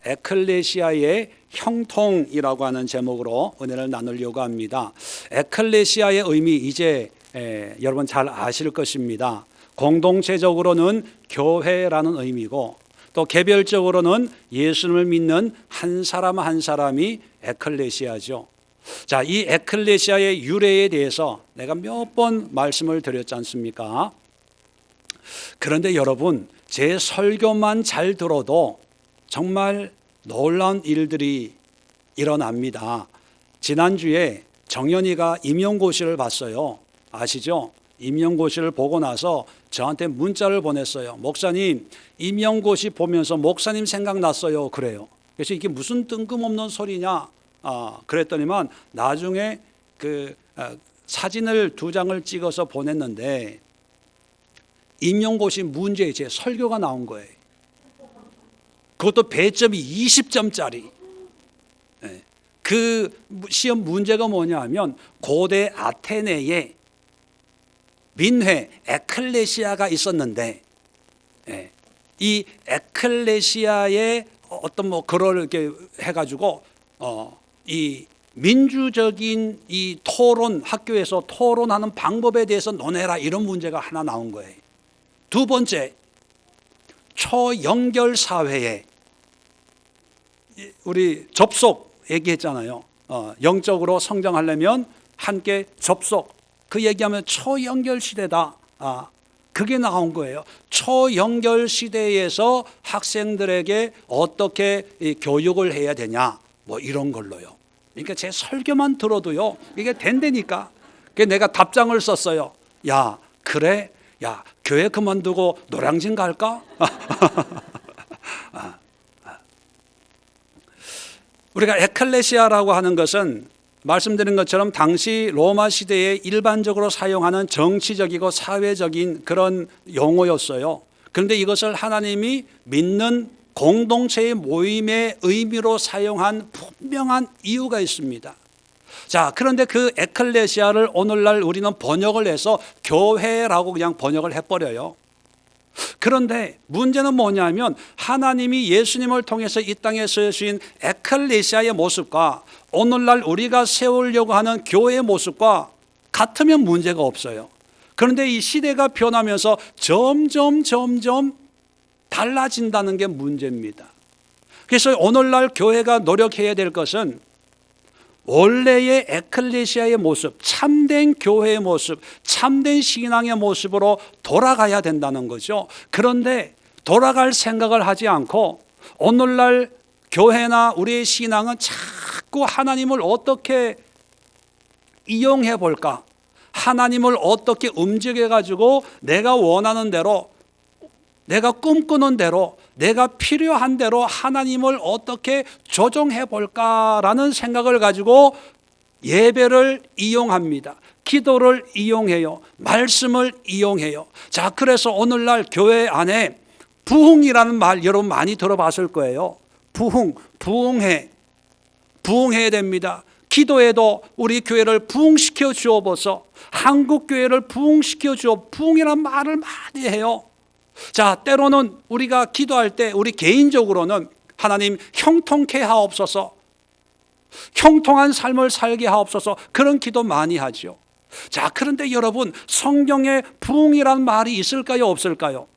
에클레시아의 형통이라고 하는 제목으로 은혜를 나누려고 합니다. 에클레시아의 의미 이제 여러분 잘 아실 것입니다. 공동체적으로는 교회라는 의미고 또 개별적으로는 예수님을 믿는 한 사람 한 사람이 에클레시아죠. 자, 이 에클레시아의 유래에 대해서 내가 몇 번 말씀을 드렸지 않습니까? 그런데 여러분, 제 설교만 잘 들어도 정말 놀라운 일들이 일어납니다. 지난주에 정연이가 임용고시를 봤어요. 아시죠? 임용고시를 보고 나서 저한테 문자를 보냈어요. 목사님, 임용고시 보면서 목사님 생각났어요. 그래요. 그래서 이게 무슨 뜬금없는 소리냐? 그랬더니만 나중에 사진을 2장을 찍어서 보냈는데 임용고시 문제에 제 설교가 나온 거예요. 그것도 배점이 20점짜리. 그 시험 문제가 뭐냐 하면 고대 아테네에 민회 에클레시아가 있었는데 이 에클레시아의 어떤 그걸 이렇게 해가지고 이 민주적인 이 토론, 학교에서 토론하는 방법에 대해서 논해라, 이런 문제가 하나 나온 거예요. 두 번째, 초연결 사회에 우리 접속 얘기했잖아요. 영적으로 성장하려면 함께 접속, 그 얘기하면 초연결 시대다. 그게 나온 거예요. 초연결 시대에서 학생들에게 어떻게 교육을 해야 되냐, 뭐 이런 걸로요. 그러니까 제 설교만 들어도요, 이게 된다니까. 그래서 내가 답장을 썼어요. 야, 그래? 야, 교회 그만두고 노량진 갈까? 우리가 에클레시아라고 하는 것은 말씀드린 것처럼 당시 로마 시대에 일반적으로 사용하는 정치적이고 사회적인 그런 용어였어요. 그런데 이것을 하나님이 믿는 공동체의 모임의 의미로 사용한 분명한 이유가 있습니다. 자, 그런데 그 에클레시아를 오늘날 우리는 번역을 해서 교회라고 그냥 번역을 해버려요. 그런데 문제는 뭐냐면 하나님이 예수님을 통해서 이 땅에 세우신 에클레시아의 모습과 오늘날 우리가 세우려고 하는 교회의 모습과 같으면 문제가 없어요. 그런데 이 시대가 변하면서 점점 달라진다는 게 문제입니다. 그래서 오늘날 교회가 노력해야 될 것은 원래의 에클레시아의 모습, 참된 교회의 모습, 참된 신앙의 모습으로 돌아가야 된다는 거죠. 그런데 돌아갈 생각을 하지 않고 오늘날 교회나 우리의 신앙은 자꾸 하나님을 어떻게 이용해 볼까? 하나님을 어떻게 움직여 가지고 내가 원하는 대로, 내가 꿈꾸는 대로, 내가 필요한 대로 하나님을 어떻게 조정해 볼까라는 생각을 가지고 예배를 이용합니다. 기도를 이용해요. 말씀을 이용해요. 자, 그래서 오늘날 교회 안에 부흥이라는 말 여러분 많이 들어봤을 거예요. 부흥해야 됩니다. 기도에도 우리 교회를 부흥시켜 주옵소서. 한국 교회를 부흥시켜 주옵. 부흥이라는 말을 많이 해요. 자, 때로는 우리가 기도할 때 우리 개인적으로는 하나님 형통케 하옵소서, 형통한 삶을 살게 하옵소서, 그런 기도 많이 하죠. 자, 그런데 여러분, 성경에 부흥이란 말이 있을까요, 없을까요?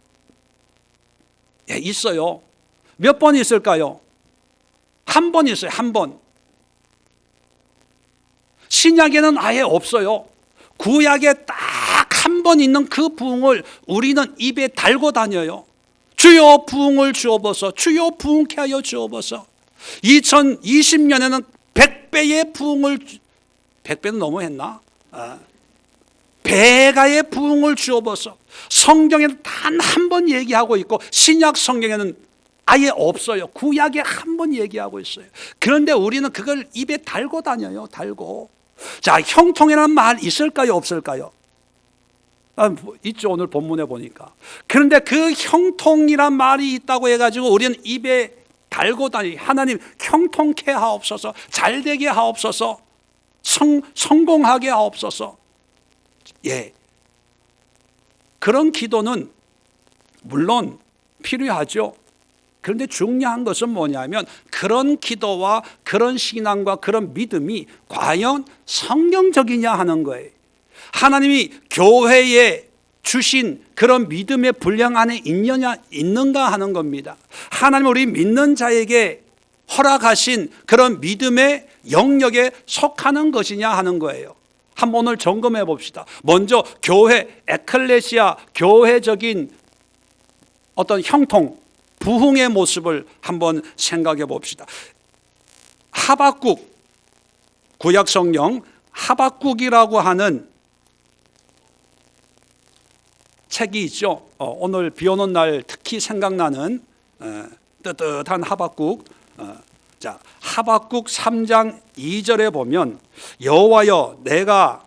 예, 있어요. 몇 번 있을까요? 한 번 있어요. 한 번. 신약에는 아예 없어요. 구약에 딱 한 번 있는 그 부흥을 우리는 입에 달고 다녀요. 주여 부흥을 주옵소서, 주여 부흥케 하여 주옵소서. 2020년에는 100배의 부흥을, 100배는 너무했나? 배가의 부흥을 주옵소서. 성경에는 단 한 번 얘기하고 있고 신약 성경에는 아예 없어요. 구약에 한 번 얘기하고 있어요. 그런데 우리는 그걸 입에 달고 다녀요. 달고. 자, 형통이라는 말 있을까요, 없을까요? 있죠, 오늘 본문에 보니까. 그런데 그 형통이란 말이 있다고 해가지고 우리는 입에 달고 다니. 하나님 형통케 하옵소서, 잘되게 하옵소서, 성공하게 하옵소서. 예, 그런 기도는 물론 필요하죠. 그런데 중요한 것은 뭐냐면 그런 기도와 그런 신앙과 그런 믿음이 과연 성경적이냐 하는 거예요. 하나님이 교회에 주신 그런 믿음의 분량 안에 있는가 하는 겁니다. 하나님 우리 믿는 자에게 허락하신 그런 믿음의 영역에 속하는 것이냐 하는 거예요. 한번 오늘 점검해 봅시다. 먼저 교회, 에클레시아, 교회적인 어떤 형통, 부흥의 모습을 한번 생각해 봅시다. 하박국, 구약 성경 하박국이라고 하는 책이 있죠. 오늘 비 오는 날 특히 생각나는 뜨뜻한 하박국. 자, 하박국 3장 2절에 보면 여호와여 내가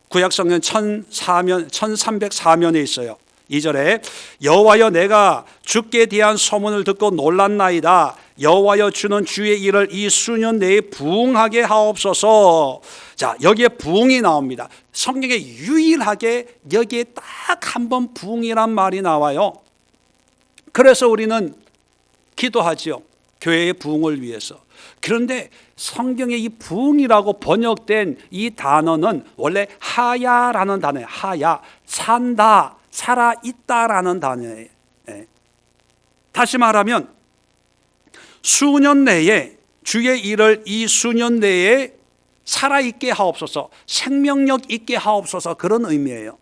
구약성경 1304면에 있어요. 2절에 여호와여 내가 주께 대한 소문을 듣고 놀랐나이다. 여호와여 주는 주의 일을 이 수년 내에 부응하게 하옵소서. 자, 여기에 부응이 나옵니다. 성경에 유일하게 여기에 딱 한 번 부응이란 말이 나와요. 그래서 우리는 기도하지요. 교회의 부흥을 위해서. 그런데 성경에 이 부흥이라고 번역된 이 단어는 원래 하야라는 단어예요. 하야, 산다, 살아있다라는 단어예요. 다시 말하면 수년 내에 주의 일을 이 수년 내에 살아있게 하옵소서, 생명력 있게 하옵소서, 그런 의미예요.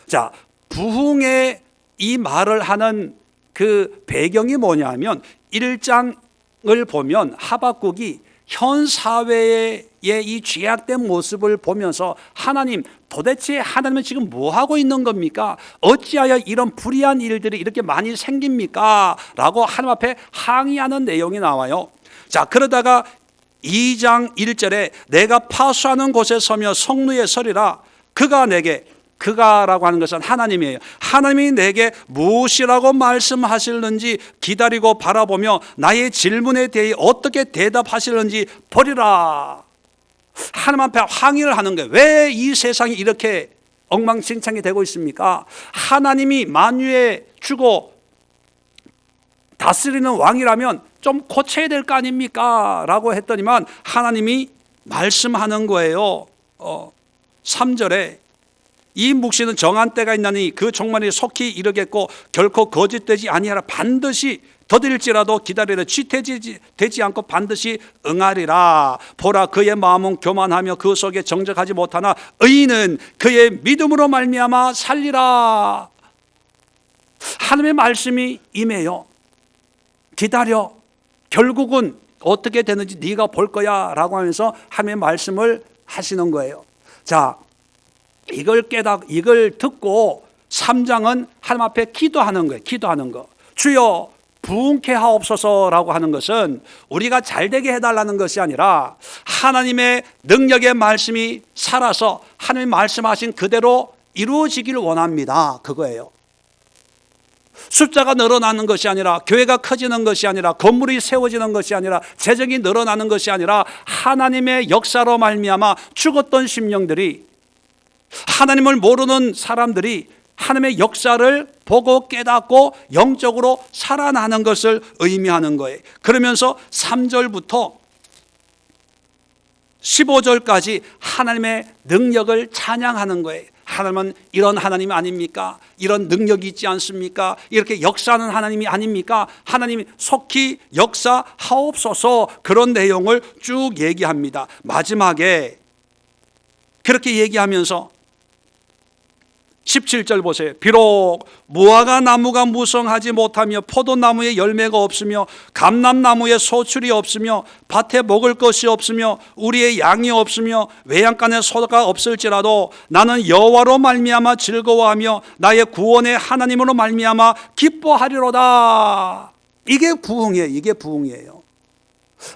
자, 부흥의 이 말을 하는 그 배경이 뭐냐면 1장을 보면 하박국이 현 사회의 이 죄악된 모습을 보면서 하나님, 도대체 하나님은 지금 뭐 하고 있는 겁니까? 어찌하여 이런 불의한 일들이 이렇게 많이 생깁니까? 라고 하나님 앞에 항의하는 내용이 나와요. 자, 그러다가 2장 1절에 내가 파수하는 곳에 서며 성루에 서리라. 그가 내게, 그가라고 하는 것은 하나님이에요. 하나님이 내게 무엇이라고 말씀하실는지 기다리고 바라보며 나의 질문에 대해 어떻게 대답하실는지 보리라. 하나님 앞에 항의를 하는 거예요. 왜 이 세상이 이렇게 엉망진창이 되고 있습니까? 하나님이 만유의 주고 다스리는 왕이라면 좀 고쳐야 될 거 아닙니까? 라고 했더니만 하나님이 말씀하는 거예요. 3절에 이 묵시는 정한 때가 있나니 그 종말이 속히 이르겠고 결코 거짓되지 아니하라. 반드시 더딜지라도 기다리라. 취되지 않고 반드시 응하리라. 보라 그의 마음은 교만하며 그 속에 정직하지 못하나 의인은 그의 믿음으로 말미암아 살리라. 하나님의 말씀이 임해요. 기다려. 결국은 어떻게 되는지 네가 볼 거야 라고 하면서 하나님의 말씀을 하시는 거예요. 자, 이걸 듣고 3장은 하나님 앞에 기도하는 거예요. 기도하는 거. 주여 부흥케 하옵소서라고 하는 것은 우리가 잘되게 해달라는 것이 아니라 하나님의 능력의 말씀이 살아서 하나님이 말씀하신 그대로 이루어지기를 원합니다. 그거예요. 숫자가 늘어나는 것이 아니라, 교회가 커지는 것이 아니라, 건물이 세워지는 것이 아니라, 재정이 늘어나는 것이 아니라 하나님의 역사로 말미암아 죽었던 심령들이, 하나님을 모르는 사람들이 하나님의 역사를 보고 깨닫고 영적으로 살아나는 것을 의미하는 거예요. 그러면서 3절부터 15절까지 하나님의 능력을 찬양하는 거예요. 하나님은 이런 하나님이 아닙니까? 이런 능력이 있지 않습니까? 이렇게 역사하는 하나님이 아닙니까? 하나님이 속히 역사하옵소서, 그런 내용을 쭉 얘기합니다. 마지막에 그렇게 얘기하면서 17절 보세요. 비록 무화과 나무가 무성하지 못하며 포도나무에 열매가 없으며 감람나무에 소출이 없으며 밭에 먹을 것이 없으며 우리의 양이 없으며 외양간에 소가 없을지라도 나는 여호와로 말미암아 즐거워하며 나의 구원의 하나님으로 말미암아 기뻐하리로다. 이게 부흥이에요. 이게 부흥이에요.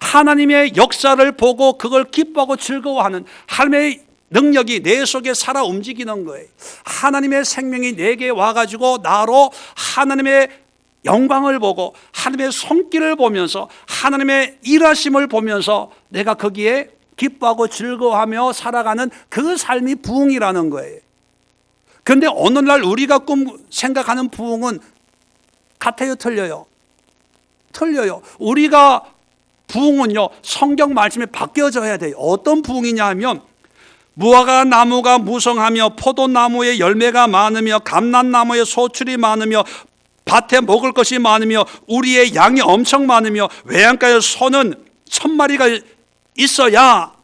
하나님의 역사를 보고 그걸 기뻐하고 즐거워하는 하나님의 능력이 내 속에 살아 움직이는 거예요. 하나님의 생명이 내게 와가지고 나로 하나님의 영광을 보고 하나님의 손길을 보면서 하나님의 일하심을 보면서 내가 거기에 기뻐하고 즐거워하며 살아가는 그 삶이 부흥이라는 거예요. 그런데 오늘날 우리가 생각하는 부흥은 같아요, 틀려요? 틀려요. 우리가 부흥은요, 성경 말씀이 바뀌어져야 돼요. 어떤 부흥이냐 하면 무화과 나무가 무성하며 포도나무에 열매가 많으며 감람나무에 소출이 많으며 밭에 먹을 것이 많으며 우리의 양이 엄청 많으며 외양가에 소는 1000마리가 있어야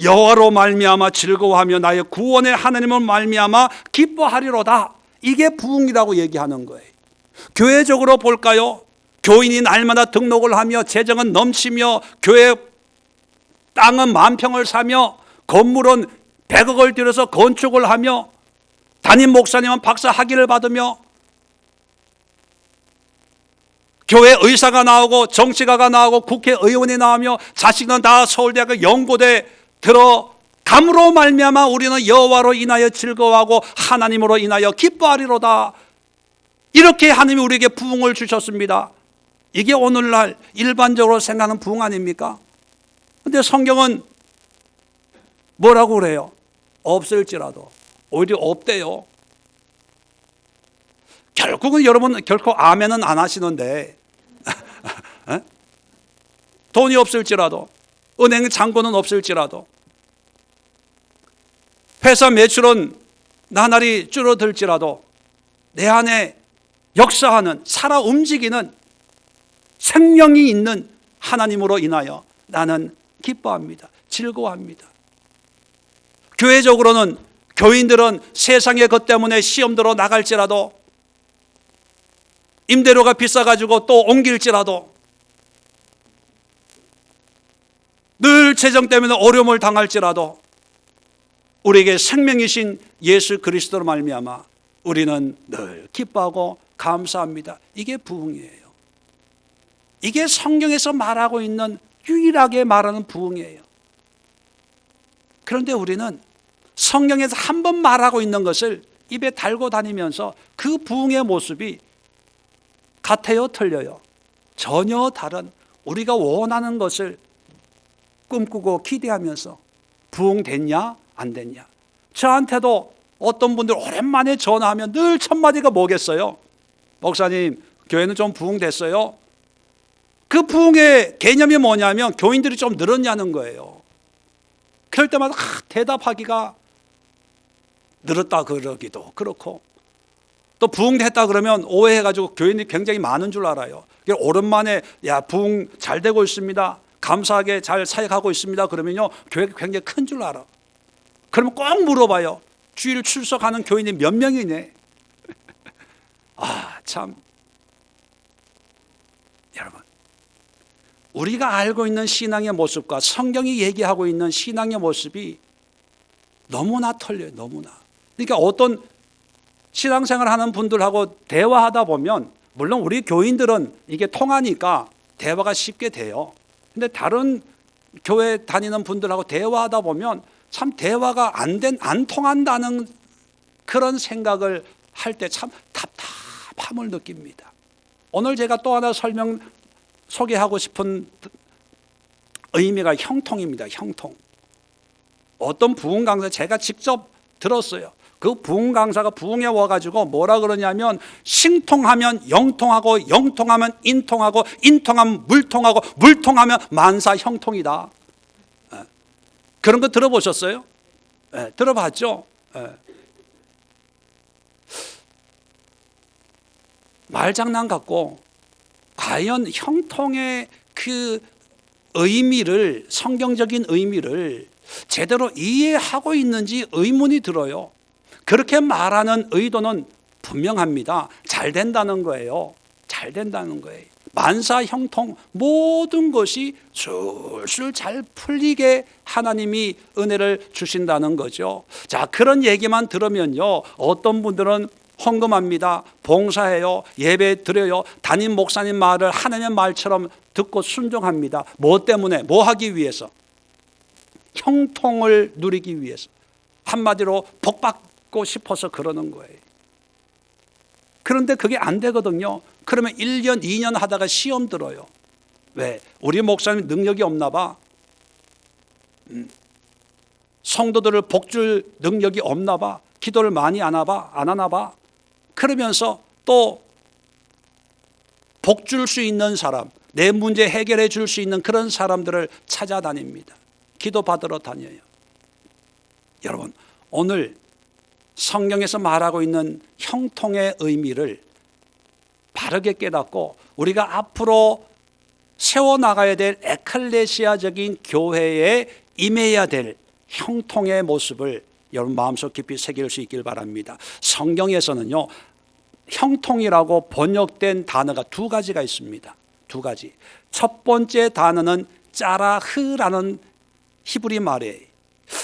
여호와로 말미암아 즐거워하며 나의 구원의 하나님을 말미암아 기뻐하리로다. 이게 부흥이라고 얘기하는 거예요. 교회적으로 볼까요? 교인이 날마다 등록을 하며 재정은 넘치며 교회 땅은 만평을 사며 건물은 100억을 들여서 건축을 하며 담임 목사님은 박사 학위를 받으며 교회 의사가 나오고 정치가가 나오고 국회의원이 나오며 자식은 다 서울대학교 연고대 들어감으로 말미암아 우리는 여호와로 인하여 즐거워하고 하나님으로 인하여 기뻐하리로다. 이렇게 하나님이 우리에게 부흥을 주셨습니다. 이게 오늘날 일반적으로 생각하는 부흥 아닙니까? 그런데 성경은 뭐라고 그래요? 없을지라도. 오히려 없대요. 결국은 여러분 결코 아멘은 안 하시는데 돈이 없을지라도, 은행 잔고는 없을지라도, 회사 매출은 나날이 줄어들지라도 내 안에 역사하는, 살아 움직이는 생명이 있는 하나님으로 인하여 나는 기뻐합니다. 즐거워합니다. 교회적으로는 교인들은 세상의 것 때문에 시험 들어 나갈지라도, 임대료가 비싸가지고 또 옮길지라도, 늘 재정 때문에 어려움을 당할지라도 우리에게 생명이신 예수 그리스도로 말미암아 우리는 늘 기뻐하고 감사합니다. 이게 부흥이에요. 이게 성경에서 말하고 있는, 유일하게 말하는 부흥이에요. 그런데 우리는 성경에서 한 번 말하고 있는 것을 입에 달고 다니면서 그 부흥의 모습이 같아요, 틀려요? 전혀 다른, 우리가 원하는 것을 꿈꾸고 기대하면서 부흥됐냐 안 됐냐. 저한테도 어떤 분들 오랜만에 전화하면 늘 첫 마디가 뭐겠어요? 목사님, 교회는 좀 부흥됐어요? 그 부흥의 개념이 뭐냐면 교인들이 좀 늘었냐는 거예요. 그럴 때마다 대답하기가 늘었다 그러기도 그렇고, 또 부흥됐다 그러면 오해해가지고 교인들이 굉장히 많은 줄 알아요. 오랜만에 야, 부흥 잘 되고 있습니다, 감사하게 잘 사역하고 있습니다 그러면요, 교회가 굉장히 큰 줄 알아. 그러면 꼭 물어봐요. 주일 출석하는 교인이 몇 명이네. 참, 여러분, 우리가 알고 있는 신앙의 모습과 성경이 얘기하고 있는 신앙의 모습이 너무나 틀려요. 너무나. 그러니까 어떤 신앙생활 하는 분들하고 대화하다 보면, 물론 우리 교인들은 이게 통하니까 대화가 쉽게 돼요. 근데 다른 교회 다니는 분들하고 대화하다 보면 참 대화가 안 통한다는 그런 생각을 할 때 참 답답함을 느낍니다. 오늘 제가 또 하나 소개하고 싶은 의미가 형통입니다. 형통. 어떤 부흥 강사 제가 직접 들었어요. 그 부흥 강사가 부흥에 와가지고 뭐라 그러냐면, 신통하면 영통하고, 영통하면 인통하고, 인통하면 물통하고, 물통하면 만사 형통이다. 그런 거 들어보셨어요? 들어봤죠? 말장난 같고, 과연 형통의 그 의미를, 성경적인 의미를 제대로 이해하고 있는지 의문이 들어요. 그렇게 말하는 의도는 분명합니다. 잘 된다는 거예요. 잘 된다는 거예요. 만사 형통, 모든 것이 술술 잘 풀리게 하나님이 은혜를 주신다는 거죠. 자, 그런 얘기만 들으면요, 어떤 분들은 헌금합니다, 봉사해요, 예배 드려요, 담임 목사님 말을 하나님의 말처럼 듣고 순종합니다. 뭐 때문에? 뭐 하기 위해서? 형통을 누리기 위해서. 한마디로 복 받고 싶어서 그러는 거예요. 그런데 그게 안 되거든요. 그러면 1년, 2년 하다가 시험 들어요. 왜? 우리 목사님 능력이 없나 봐. 성도들을 복줄 능력이 없나 봐. 기도를 많이 안 하나 봐. 그러면서 또 복 줄 수 있는 사람, 내 문제 해결해 줄 수 있는 그런 사람들을 찾아다닙니다. 기도받으러 다녀요. 여러분, 오늘 성경에서 말하고 있는 형통의 의미를 바르게 깨닫고 우리가 앞으로 세워나가야 될 에클레시아적인 교회에 임해야 될 형통의 모습을 여러분 마음속 깊이 새길 수 있길 바랍니다. 성경에서는요, 형통이라고 번역된 단어가 두 가지가 있습니다. 두 가지. 첫 번째 단어는 짜라흐라는 히브리 말이에요.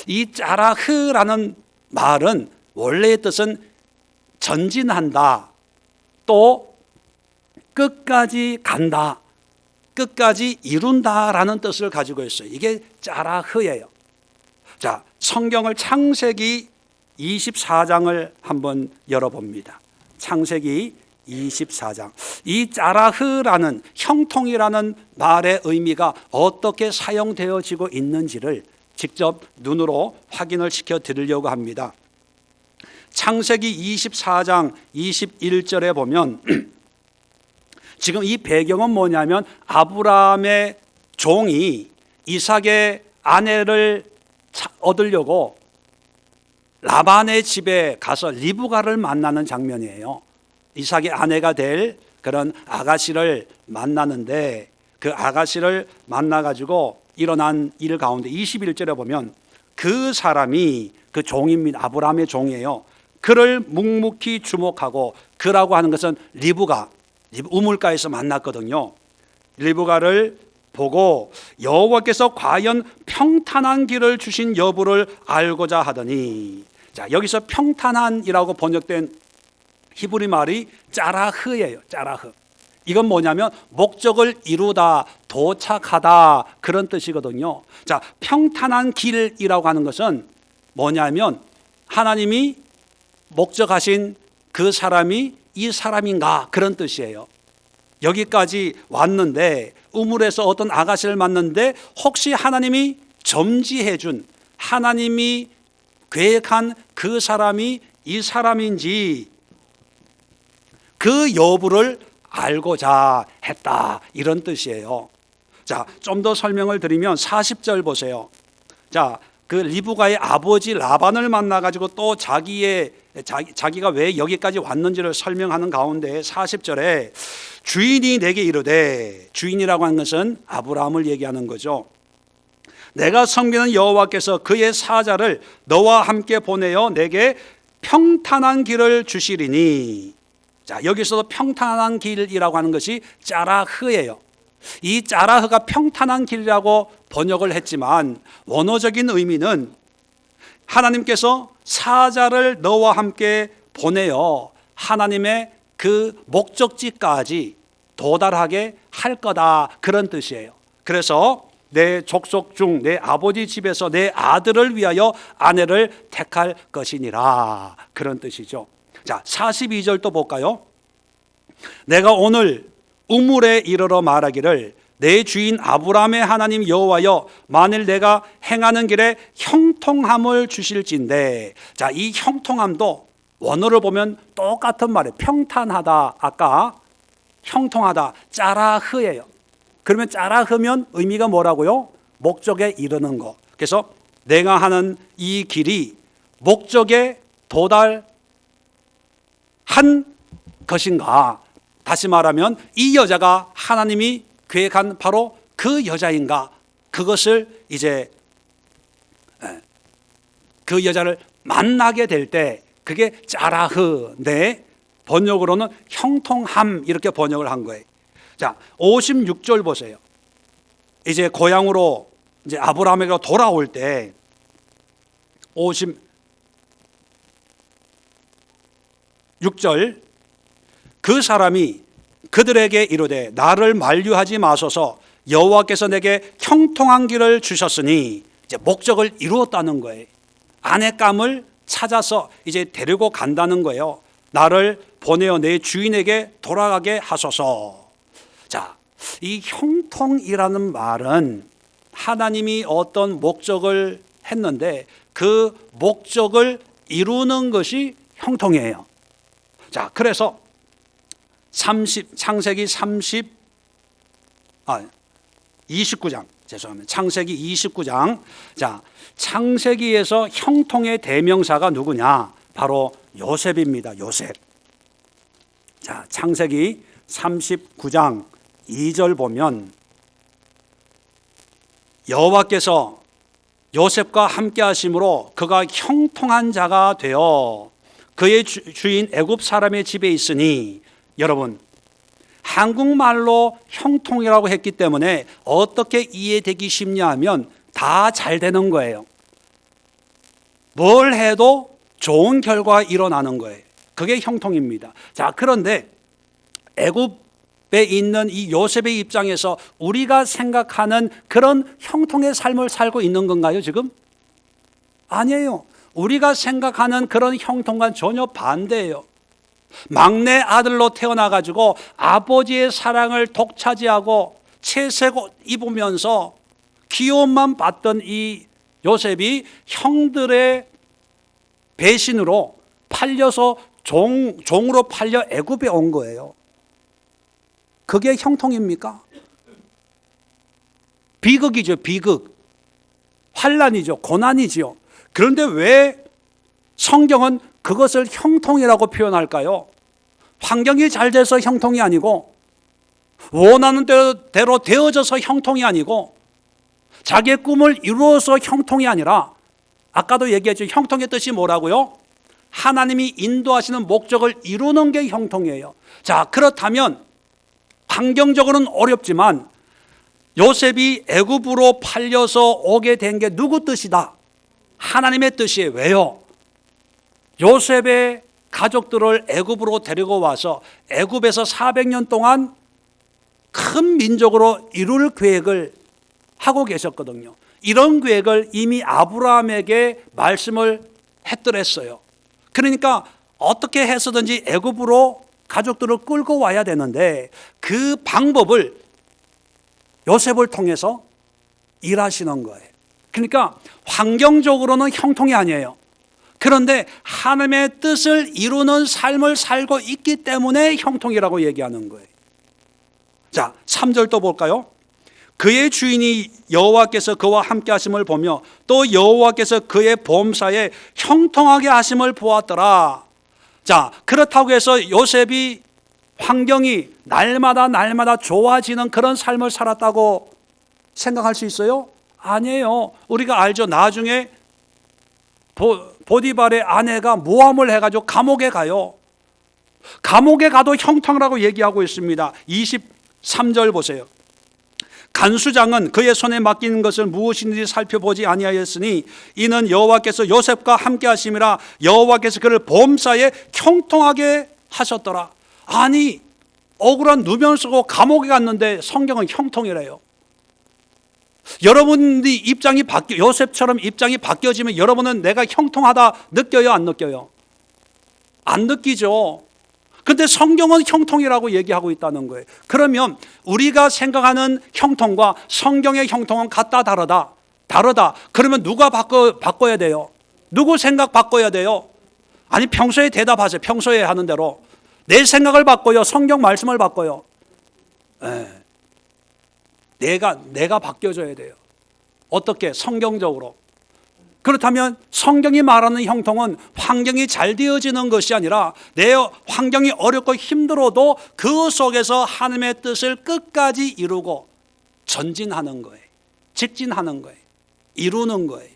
이 짜라흐라는 말은 원래의 뜻은 전진한다, 또 끝까지 간다, 끝까지 이룬다라는 뜻을 가지고 있어요. 이게 짜라흐예요. 자, 성경을 창세기 24장을 한번 열어봅니다. 창세기 24장. 이 짜라흐라는 형통이라는 말의 의미가 어떻게 사용되어지고 있는지를 직접 눈으로 확인을 시켜 드리려고 합니다. 창세기 24장 21절에 보면 지금 이 배경은 뭐냐면 아브라함의 종이 이삭의 아내를 얻으려고 라반의 집에 가서 리브가를 만나는 장면이에요. 이삭의 아내가 될 그런 아가씨를 만나는데 그 아가씨를 만나가지고 일어난 일 가운데 21절에 보면 그 사람이 그 종입니다. 아브라함의 종이에요. 그를 묵묵히 주목하고, 그라고 하는 것은 리브가, 우물가에서 만났거든요. 리브가를 보고 여호와께서 과연 평탄한 길을 주신 여부를 알고자 하더니, 자, 여기서 평탄한이라고 번역된 히브리 말이 짜라흐예요. 짜라흐. 이건 뭐냐면 목적을 이루다, 도착하다, 그런 뜻이거든요. 자, 평탄한 길이라고 하는 것은 뭐냐면 하나님이 목적하신 그 사람이 이 사람인가, 그런 뜻이에요. 여기까지 왔는데 우물에서 어떤 아가씨를 만났는데 혹시 하나님이 점지해 준, 하나님이 계획한 그 사람이 이 사람인지 그 여부를 알고자 했다, 이런 뜻이에요. 자, 좀 더 설명을 드리면 40절 보세요. 자, 그 리브가의 아버지 라반을 만나가지고 또 자기가 왜 여기까지 왔는지를 설명하는 가운데 40절에 주인이 내게 이르되, 주인이라고 하는 것은 아브라함을 얘기하는 거죠. 내가 섬기는 여호와께서 그의 사자를 너와 함께 보내어 내게 평탄한 길을 주시리니. 자, 여기서도 평탄한 길이라고 하는 것이 짜라흐예요. 이 짜라흐가 평탄한 길이라고 번역을 했지만 원어적인 의미는 하나님께서 사자를 너와 함께 보내어 하나님의 그 목적지까지 도달하게 할 거다, 그런 뜻이에요. 그래서 내 족속 중 내 아버지 집에서 내 아들을 위하여 아내를 택할 것이니라, 그런 뜻이죠. 자, 42절 또 볼까요? 내가 오늘 우물에 이르러 말하기를 내 주인 아브라함의 하나님 여호와여, 만일 내가 행하는 길에 형통함을 주실진데. 자, 이 형통함도 원어를 보면 똑같은 말이에요. 평탄하다, 아까 형통하다, 짜라흐예요. 그러면 짜라흐면 의미가 뭐라고요? 목적에 이르는 것. 그래서 내가 하는 이 길이 목적에 도달한 것인가? 다시 말하면 이 여자가 하나님이 계획한 바로 그 여자인가? 그것을 이제 그 여자를 만나게 될 때 그게 짜라흐, 네, 번역으로는 형통함, 이렇게 번역을 한 거예요. 자, 56절 보세요. 이제 고향으로 이제 아브라함에게 돌아올 때 56절, 그 사람이 그들에게 이르되 나를 만류하지 마소서, 여호와께서 내게 형통한 길을 주셨으니. 이제 목적을 이루었다는 거예요. 아내감을 찾아서 이제 데리고 간다는 거예요. 나를 보내어 내 주인에게 돌아가게 하소서. 자, 이 형통이라는 말은 하나님이 어떤 목적을 했는데 그 목적을 이루는 것이 형통이에요. 자, 그래서 창세기 29장 죄송합니다. 창세기 29장. 자, 창세기에서 형통의 대명사가 누구냐? 바로 요셉입니다. 요셉. 자, 창세기 39장 2절 보면 여호와께서 요셉과 함께 하심으로 그가 형통한 자가 되어 그의 주인 애굽 사람의 집에 있으니, 여러분 한국말로 형통이라고 했기 때문에 어떻게 이해되기 쉽냐 하면 다 잘 되는 거예요. 뭘 해도 좋은 결과가 일어나는 거예요. 그게 형통입니다. 자, 그런데 애굽에 있는 이 요셉의 입장에서 우리가 생각하는 그런 형통의 삶을 살고 있는 건가요, 지금? 아니에요. 우리가 생각하는 그런 형통과 전혀 반대예요. 막내 아들로 태어나가지고 아버지의 사랑을 독차지하고 채색 옷 입으면서 귀여움만 받던 이 요셉이 형들의 배신으로 팔려서 종으로 팔려 애굽에 온 거예요. 그게 형통입니까? 비극이죠, 비극. 환난이죠, 고난이죠. 그런데 왜 성경은 그것을 형통이라고 표현할까요? 환경이 잘 돼서 형통이 아니고, 원하는 대로 되어져서 형통이 아니고, 자기의 꿈을 이루어서 형통이 아니라, 아까도 얘기했죠. 형통의 뜻이 뭐라고요? 하나님이 인도하시는 목적을 이루는 게 형통이에요. 자, 그렇다면 환경적으로는 어렵지만 요셉이 애굽으로 팔려서 오게 된 게 누구 뜻이다? 하나님의 뜻이에요. 왜요? 요셉의 가족들을 애굽으로 데리고 와서 애굽에서 400년 동안 큰 민족으로 이룰 계획을 하고 계셨거든요. 이런 계획을 이미 아브라함에게 말씀을 했더랬어요. 그러니까 어떻게 해서든지 애굽으로 가족들을 끌고 와야 되는데 그 방법을 요셉을 통해서 일하시는 거예요. 그러니까 환경적으로는 형통이 아니에요. 그런데 하나님의 뜻을 이루는 삶을 살고 있기 때문에 형통이라고 얘기하는 거예요. 자, 3절 또 볼까요? 그의 주인이 여호와께서 그와 함께 하심을 보며 또 여호와께서 그의 보험사에 형통하게 하심을 보았더라. 자, 그렇다고 해서 요셉이 환경이 날마다 좋아지는 그런 삶을 살았다고 생각할 수 있어요? 아니에요. 우리가 알죠. 나중에 보디발의 아내가 모함을 해가지고 감옥에 가요. 감옥에 가도 형통이라고 얘기하고 있습니다. 23절 보세요. 간수장은 그의 손에 맡기는 것을 무엇인지 살펴보지 아니하였으니 이는 여호와께서 요셉과 함께 하심이라 여호와께서 그를 보험사에 형통하게 하셨더라. 아니, 억울한 누명 쓰고 감옥에 갔는데 성경은 형통이래요. 여러분이 요셉처럼 입장이 바뀌어지면 여러분은 내가 형통하다 느껴요, 안 느껴요? 안 느끼죠. 근데 성경은 형통이라고 얘기하고 있다는 거예요. 그러면 우리가 생각하는 형통과 성경의 형통은 같다 다르다. 그러면 누가 바꿔야 돼요? 누구 생각 바꿔야 돼요? 아니, 평소에 대답하세요. 평소에 하는 대로. 내 생각을 바꿔요? 성경 말씀을 바꿔요? 내가 바뀌어져야 돼요. 어떻게? 성경적으로. 그렇다면 성경이 말하는 형통은 환경이 잘 되어지는 것이 아니라 내 환경이 어렵고 힘들어도 그 속에서 하나님의 뜻을 끝까지 이루고 전진하는 거예요. 직진하는 거예요. 이루는 거예요.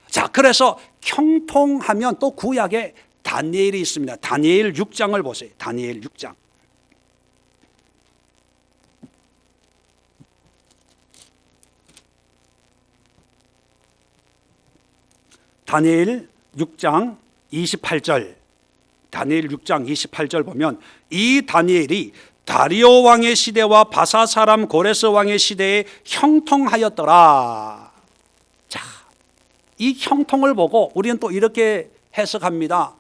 자, 그래서 형통하면 또 구약에 다니엘이 있습니다. 다니엘 6장을 보세요. 다니엘 6장. 다니엘 6장 28절. 다니엘 6장 28절 보면 이 다니엘이 다리오 왕의 시대와 바사 사람 고레스 왕의 시대에 형통하였더라. 자, 이 형통을 보고 우리는 또 이렇게 해석합니다.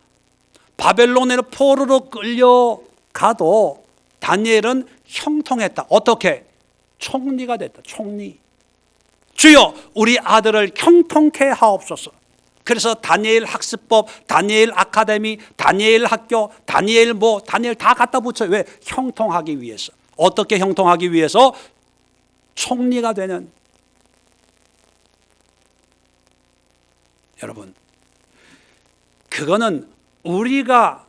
바벨론에 포로로 끌려가도 다니엘은 형통했다. 어떻게? 총리가 됐다. 총리. 주여, 우리 아들을 형통케 하옵소서. 그래서 다니엘 학습법, 다니엘 아카데미, 다니엘 학교, 다니엘 다니엘 다 갖다 붙여요. 왜? 형통하기 위해서. 어떻게 형통하기 위해서? 총리가 되는. 여러분, 그거는 우리가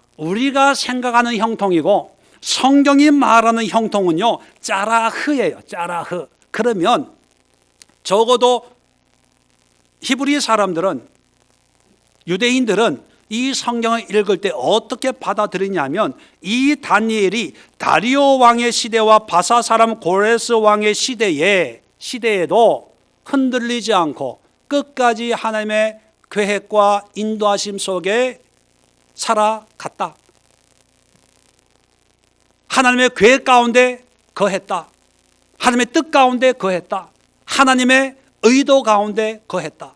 생각하는 형통이고 성경이 말하는 형통은요, 짜라흐예요. 짜라흐. 그러면 적어도 히브리 사람들은, 유대인들은 이 성경을 읽을 때 어떻게 받아들이냐면, 이 다니엘이 다리오 왕의 시대와 바사 사람 고레스 왕의 시대에도 흔들리지 않고 끝까지 하나님의 계획과 인도하심 속에 살아갔다. 하나님의 계획 가운데 거했다. 하나님의 뜻 가운데 거했다. 하나님의 의도 가운데 거했다.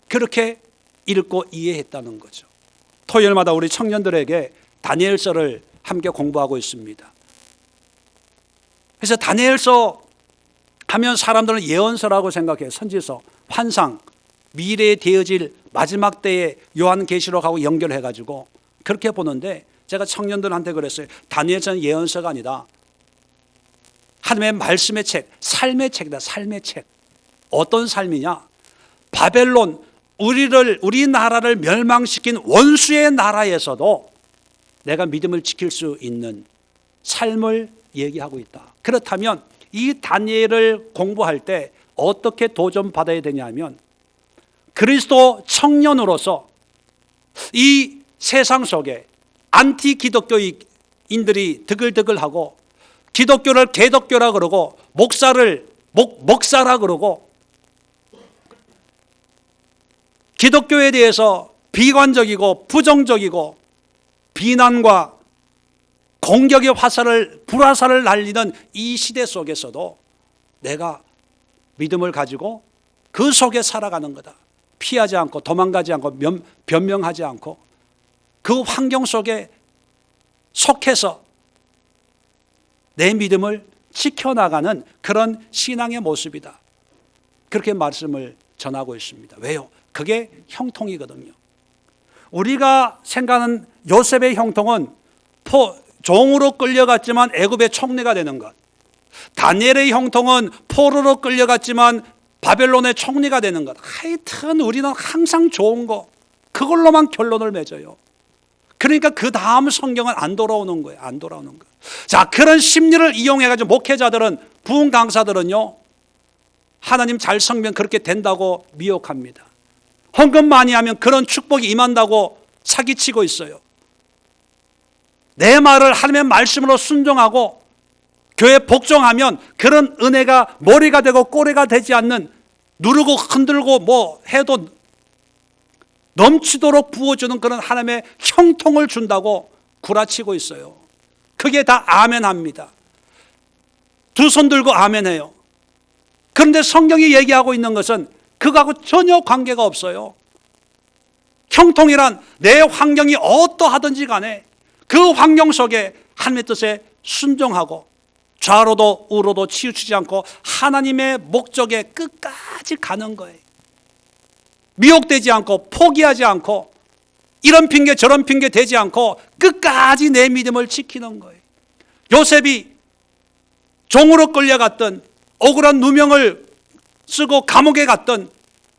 그렇게 읽고 이해했다는 거죠. 토요일마다 우리 청년들에게 다니엘서를 함께 공부하고 있습니다. 그래서 다니엘서 하면 사람들은 예언서라고 생각해요. 선지서, 환상, 미래에 되어질 마지막 때의 요한계시록하고 연결해가지고 그렇게 보는데, 제가 청년들한테 그랬어요. 다니엘서는 예언서가 아니다. 하나님의 말씀의 책, 삶의 책이다. 삶의 책. 어떤 삶이냐? 바벨론, 우리나라를 멸망시킨 원수의 나라에서도 내가 믿음을 지킬 수 있는 삶을 얘기하고 있다. 그렇다면 이 다니엘을 공부할 때 어떻게 도전받아야 되냐면, 그리스도 청년으로서 이 세상 속에 안티 기독교인들이 드글드글하고 기독교를 개독교라 그러고 목사를 목사라 그러고 기독교에 대해서 비관적이고 부정적이고 비난과 공격의 불화살을 날리는 이 시대 속에서도 내가 믿음을 가지고 그 속에 살아가는 거다. 피하지 않고 도망가지 않고 변명하지 않고 그 환경 속에 속해서 내 믿음을 지켜나가는 그런 신앙의 모습이다. 그렇게 말씀을 전하고 있습니다. 왜요? 그게 형통이거든요. 우리가 생각하는 요셉의 형통은 종으로 끌려갔지만 애굽의 총리가 되는 것. 다니엘의 형통은 포로로 끌려갔지만 바벨론의 총리가 되는 것. 하여튼 우리는 항상 좋은 거, 그걸로만 결론을 맺어요. 그러니까 그 다음 성경은 안 돌아오는 거예요. 안 돌아오는 거예요. 자, 그런 심리를 이용해가지고 목회자들은, 부흥 강사들은요, 하나님 잘 섬기면 그렇게 된다고 미혹합니다. 헌금 많이 하면 그런 축복이 임한다고 사기치고 있어요. 내 말을 하나님의 말씀으로 순종하고 교회 복종하면 그런 은혜가 머리가 되고 꼬리가 되지 않는, 누르고 흔들고 해도 넘치도록 부어주는 그런 하나님의 형통을 준다고 구라치고 있어요. 그게 다 아멘합니다. 두 손 들고 아멘해요. 그런데 성경이 얘기하고 있는 것은 그거하고 전혀 관계가 없어요. 형통이란 내 환경이 어떠하든지 간에 그 환경 속에 하나님의 뜻에 순종하고 좌로도 우로도 치우치지 않고 하나님의 목적에 끝까지 가는 거예요. 미혹되지 않고 포기하지 않고 이런 핑계 저런 핑계 대지 않고 끝까지 내 믿음을 지키는 거예요. 요셉이 종으로 끌려갔던, 억울한 누명을 쓰고 감옥에 갔던,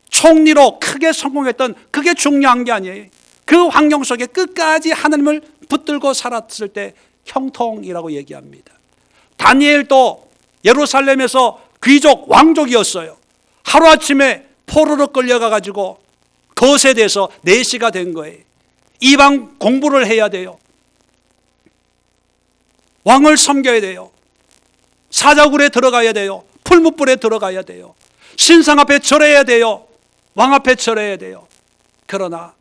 총리로 크게 성공했던, 그게 중요한 게 아니에요. 그 환경 속에 끝까지 하나님을 붙들고 살았을 때 형통이라고 얘기합니다. 다니엘도 예루살렘에서 귀족, 왕족이었어요. 하루아침에 포로로 끌려가가지고 거세돼서 내시가 된 거예요. 이방 공부를 해야 돼요. 왕을 섬겨야 돼요. 사자굴에 들어가야 돼요. 풀무불에 들어가야 돼요. 신상 앞에 절해야 돼요. 왕 앞에 절해야 돼요. 그러나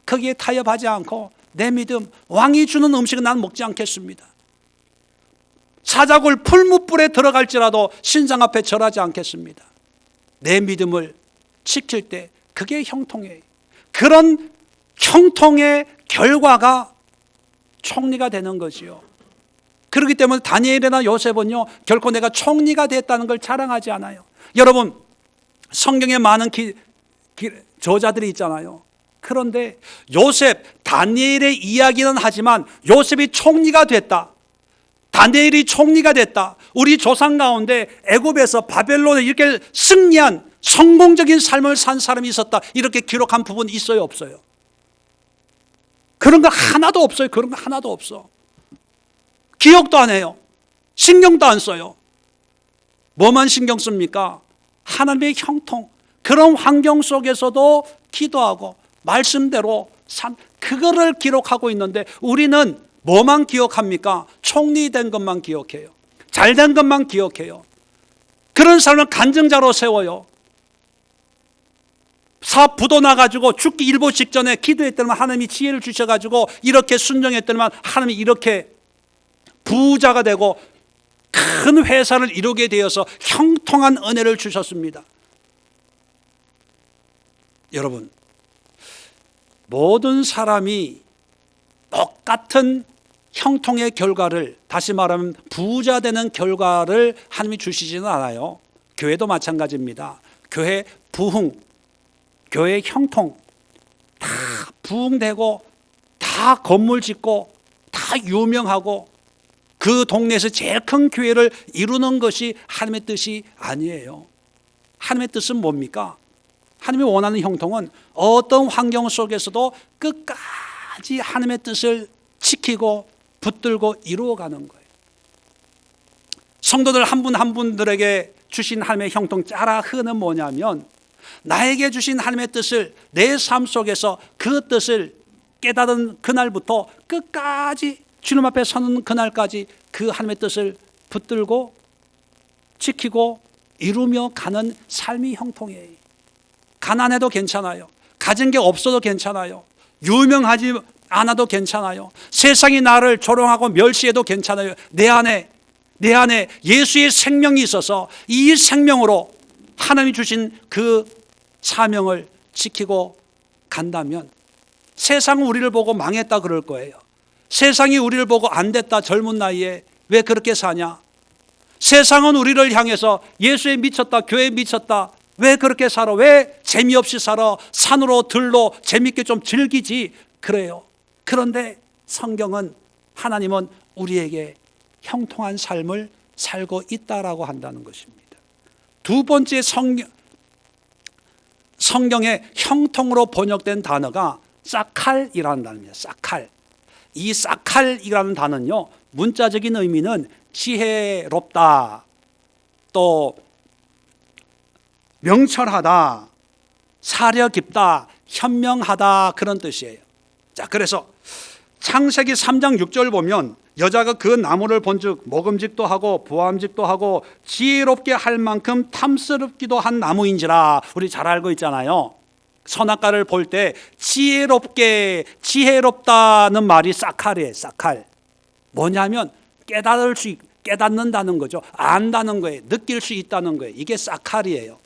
거기에 타협하지 않고 내 믿음, 왕이 주는 음식은 난 먹지 않겠습니다. 사자굴 풀무불에 들어갈지라도 신상 앞에 절하지 않겠습니다. 내 믿음을 지킬 때 그게 형통이에요. 그런 형통의 결과가 총리가 되는 거지요. 그렇기 때문에 다니엘이나 요셉은요, 결코 내가 총리가 됐다는 걸 자랑하지 않아요. 여러분, 성경에 많은 저자들이 있잖아요. 그런데 요셉, 다니엘의 이야기는 하지만 요셉이 총리가 됐다, 다니엘이 총리가 됐다, 우리 조상 가운데 애굽에서 바벨론에 이렇게 승리한 성공적인 삶을 산 사람이 있었다, 이렇게 기록한 부분 있어요, 없어요? 그런 거 하나도 없어요. 그런 거 하나도 없어. 기억도 안 해요. 신경도 안 써요. 뭐만 신경 씁니까? 하나님의 형통, 그런 환경 속에서도 기도하고 말씀대로 그거를 기록하고 있는데 우리는 뭐만 기억합니까? 총리된 것만 기억해요. 잘된 것만 기억해요. 그런 사람을 간증자로 세워요. 부도 나가지고 죽기 일보 직전에 기도했더니만 하나님이 지혜를 주셔가지고 이렇게 순종했더니만 하나님이 이렇게 부자가 되고 큰 회사를 이루게 되어서 형통한 은혜를 주셨습니다. 여러분, 모든 사람이 똑같은 형통의 결과를, 다시 말하면 부자 되는 결과를 하나님이 주시지는 않아요. 교회도 마찬가지입니다. 교회 부흥, 교회 형통, 다 부흥되고 다 건물 짓고 다 유명하고 그 동네에서 제일 큰 교회를 이루는 것이 하나님의 뜻이 아니에요. 하나님의 뜻은 뭡니까? 하나님이 원하는 형통은 어떤 환경 속에서도 끝까지 하나님의 뜻을 지키고 붙들고 이루어가는 거예요. 성도들 한 분 한 분들에게 주신 하나님의 형통 짜라흐는 뭐냐면, 나에게 주신 하나님의 뜻을 내 삶 속에서 그 뜻을 깨달은 그날부터 끝까지 주님 앞에 서는 그날까지 그 하나님의 뜻을 붙들고 지키고 이루며 가는 삶이 형통이에요. 가난해도 괜찮아요. 가진 게 없어도 괜찮아요. 유명하지 않아도 괜찮아요. 세상이 나를 조롱하고 멸시해도 괜찮아요. 내 안에 예수의 생명이 있어서 이 생명으로 하나님이 주신 그 사명을 지키고 간다면 세상은 우리를 보고 망했다 그럴 거예요. 세상이 우리를 보고 안 됐다, 젊은 나이에 왜 그렇게 사냐. 세상은 우리를 향해서 예수에 미쳤다, 교회에 미쳤다, 왜 그렇게 살아, 왜 재미없이 살아, 산으로 들로 재밌게 좀 즐기지, 그래요. 그런데 성경은, 하나님은 우리에게 형통한 삶을 살고 있다라고 한다는 것입니다. 두 번째 성경에 형통으로 번역된 단어가 사칼이라는 단어입니다. 사칼. 이 사칼이라는 단어는요, 문자적인 의미는 지혜롭다, 또 명철하다, 사려 깊다, 현명하다, 그런 뜻이에요. 자, 그래서 창세기 3장 6절 보면 여자가 그 나무를 본즉 먹음직도 하고 부함직도 하고 지혜롭게 할 만큼 탐스럽기도 한 나무인지라. 우리 잘 알고 있잖아요. 선악과를 볼 때 지혜롭다는 말이 사칼이에요. 사칼. 뭐냐면 깨닫는다는 거죠. 안다는 거예요. 느낄 수 있다는 거예요. 이게 사칼이에요.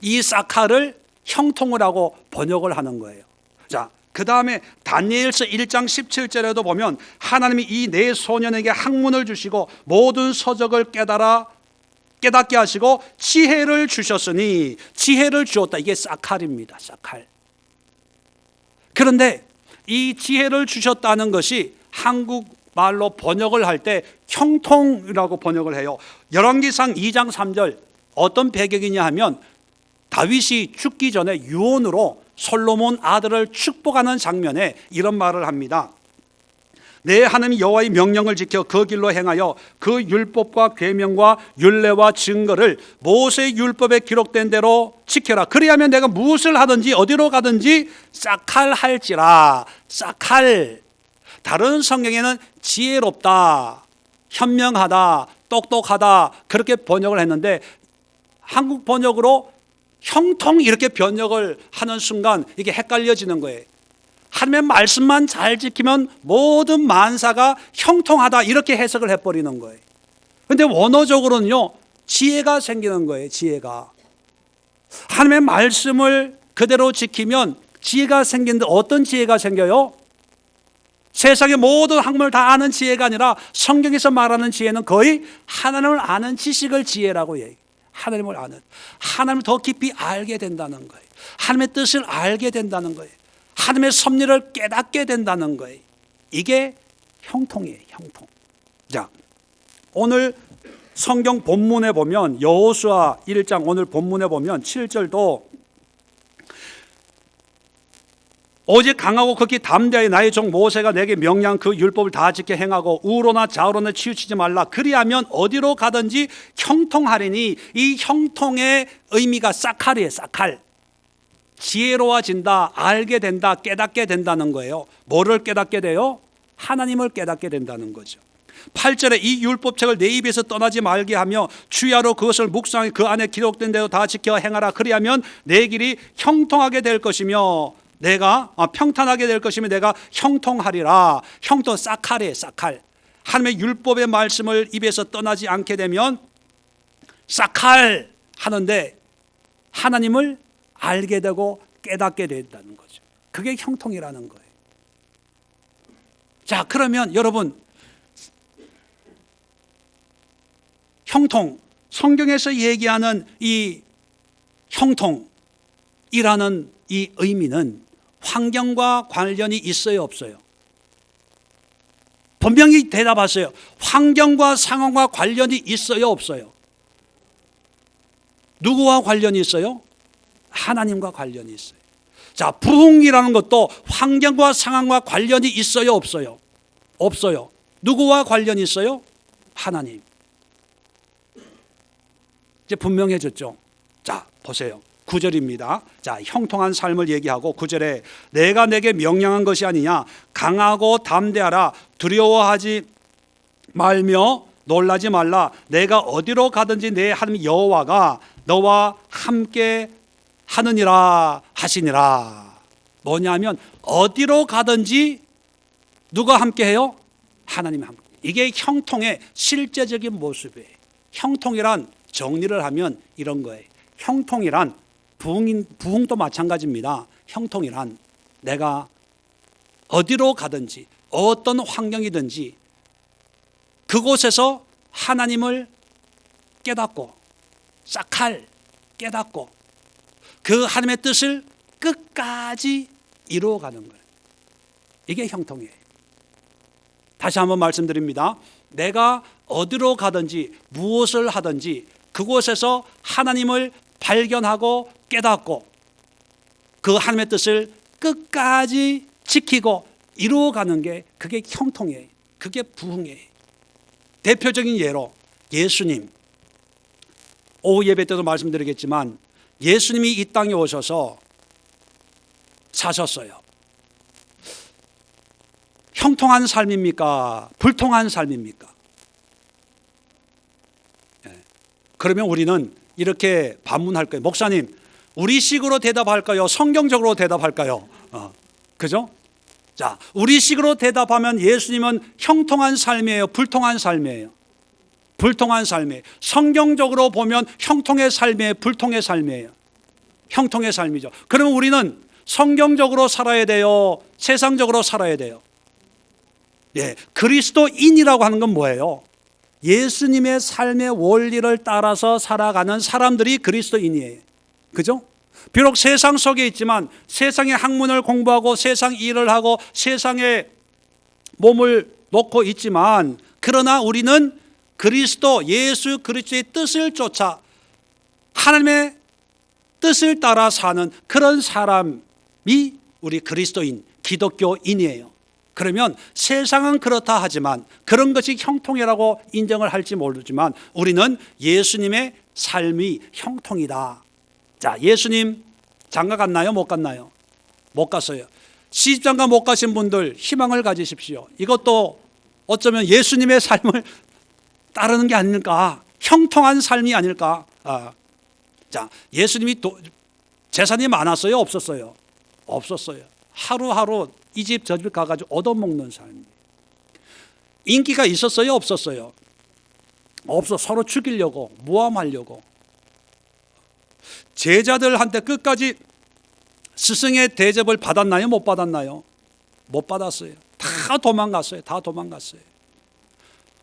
이 사칼을 형통을 하고 번역을 하는 거예요. 자, 그 다음에 다니엘서 1장 17절에도 보면 하나님이 이 네 소년에게 학문을 주시고 모든 서적을 깨닫게 하시고 지혜를 주셨으니, 지혜를 주었다. 이게 사칼입니다. 사칼. 그런데 이 지혜를 주셨다는 것이 한국말로 번역을 할 때 형통이라고 번역을 해요. 열왕기상 2장 3절 어떤 배경이냐 하면 다윗이 죽기 전에 유언으로 솔로몬 아들을 축복하는 장면에 이런 말을 합니다. 내 하나님 여호와의 명령을 지켜 그 길로 행하여 그 율법과 계명과 율례와 증거를 모세의 율법에 기록된 대로 지켜라. 그리하면 내가 무엇을 하든지 어디로 가든지 싹할할지라. 싹할. 다른 성경에는 지혜롭다, 현명하다, 똑똑하다 그렇게 번역을 했는데 한국 번역으로 형통 이렇게 번역을 하는 순간 이게 헷갈려지는 거예요. 하나님의 말씀만 잘 지키면 모든 만사가 형통하다 이렇게 해석을 해버리는 거예요. 그런데 원어적으로는요, 지혜가 생기는 거예요. 지혜가. 하나님의 말씀을 그대로 지키면 지혜가 생기는데 어떤 지혜가 생겨요? 세상의 모든 학문을 다 아는 지혜가 아니라 성경에서 말하는 지혜는 거의 하나님을 아는 지식을 지혜라고 얘기해요. 하나님을 아는, 하나님을 더 깊이 알게 된다는 거예요. 하나님의 뜻을 알게 된다는 거예요. 하나님의 섭리를 깨닫게 된다는 거예요. 이게 형통이에요. 형통. 자, 오늘 성경 본문에 보면 여호수아 1장 오늘 본문에 보면 7절도 오직 강하고 극히 담대하여 나의 종 모세가 내게 명령한 그 율법을 다 지켜 행하고 우로나 좌우로나 치우치지 말라. 그리하면 어디로 가든지 형통하리니, 이 형통의 의미가 사칼이에요. 사칼. 지혜로워진다, 알게 된다, 깨닫게 된다는 거예요. 뭐를 깨닫게 돼요? 하나님을 깨닫게 된다는 거죠. 8절에 이 율법책을 내 입에서 떠나지 말게 하며 주야로 그것을 묵상하여 그 안에 기록된 대로 다 지켜 행하라. 그리하면 내 길이 형통하게 될 것이며 내가 평탄하게 될 것이며 내가 형통하리라. 형통, 사칼이에요. 사칼. 하나님의 율법의 말씀을 입에서 떠나지 않게 되면 사칼 하는데 하나님을 알게 되고 깨닫게 된다는 거죠. 그게 형통이라는 거예요. 자, 그러면 여러분, 형통, 성경에서 얘기하는 이 형통이라는 이 의미는 환경과 관련이 있어요, 없어요? 분명히 대답하세요. 환경과 상황과 관련이 있어요, 없어요? 누구와 관련이 있어요? 하나님과 관련이 있어요. 자, 부흥이라는 것도 환경과 상황과 관련이 있어요, 없어요? 없어요. 누구와 관련이 있어요? 하나님. 이제 분명해졌죠. 자, 보세요. 9절입니다. 자, 형통한 삶을 얘기하고 9절에 내가 내게 명령한 것이 아니냐, 강하고 담대하라, 두려워하지 말며 놀라지 말라. 내가 어디로 가든지 내 하나님 여호와가 너와 함께 하느니라 하시니라. 뭐냐면 어디로 가든지 누가 함께 해요? 하나님이 함께. 이게 형통의 실제적인 모습이에요. 형통이란 정리를 하면 이런 거예요. 형통이란 부흥도 마찬가지입니다. 형통이란 내가 어디로 가든지 어떤 환경이든지 그곳에서 하나님을 깨닫고 사칼 깨닫고 그 하나님의 뜻을 끝까지 이루어가는 거예요. 이게 형통이에요. 다시 한번 말씀드립니다. 내가 어디로 가든지 무엇을 하든지 그곳에서 하나님을 발견하고 깨닫고 그 하나님의 뜻을 끝까지 지키고 이루어가는 게 그게 형통이에요. 그게 부흥이에요. 대표적인 예로 예수님, 오후 예배 때도 말씀드리겠지만 예수님이 이 땅에 오셔서 사셨어요. 형통한 삶입니까? 불통한 삶입니까? 그러면 우리는 이렇게 반문할 거예요. 목사님, 우리식으로 대답할까요? 성경적으로 대답할까요? 그죠? 자, 우리식으로 대답하면 예수님은 형통한 삶이에요? 불통한 삶이에요? 불통한 삶이에요. 성경적으로 보면 형통의 삶이에요? 불통의 삶이에요? 형통의 삶이죠. 그러면 우리는 성경적으로 살아야 돼요? 세상적으로 살아야 돼요? 예, 그리스도인이라고 하는 건 뭐예요? 예수님의 삶의 원리를 따라서 살아가는 사람들이 그리스도인이에요. 그죠? 비록 세상 속에 있지만 세상의 학문을 공부하고 세상 일을 하고 세상에 몸을 놓고 있지만 그러나 우리는 그리스도 예수 그리스도의 뜻을 쫓아 하나님의 뜻을 따라 사는 그런 사람이 우리 그리스도인, 기독교인이에요. 그러면 세상은 그렇다 하지만 그런 것이 형통이라고 인정을 할지 모르지만 우리는 예수님의 삶이 형통이다. 자, 예수님 장가 갔나요? 못 갔나요? 못 갔어요. 시집장가 못 가신 분들 희망을 가지십시오. 이것도 어쩌면 예수님의 삶을 따르는 게 아닐까? 형통한 삶이 아닐까? 자, 예수님이 재산이 많았어요? 없었어요? 없었어요. 하루하루 이 집 저 집 가가지고 얻어먹는 삶. 인기가 있었어요? 없었어요? 없어. 서로 죽이려고, 모함하려고. 제자들한테 끝까지 스승의 대접을 받았나요? 못 받았나요? 못 받았어요. 다 도망갔어요. 다 도망갔어요.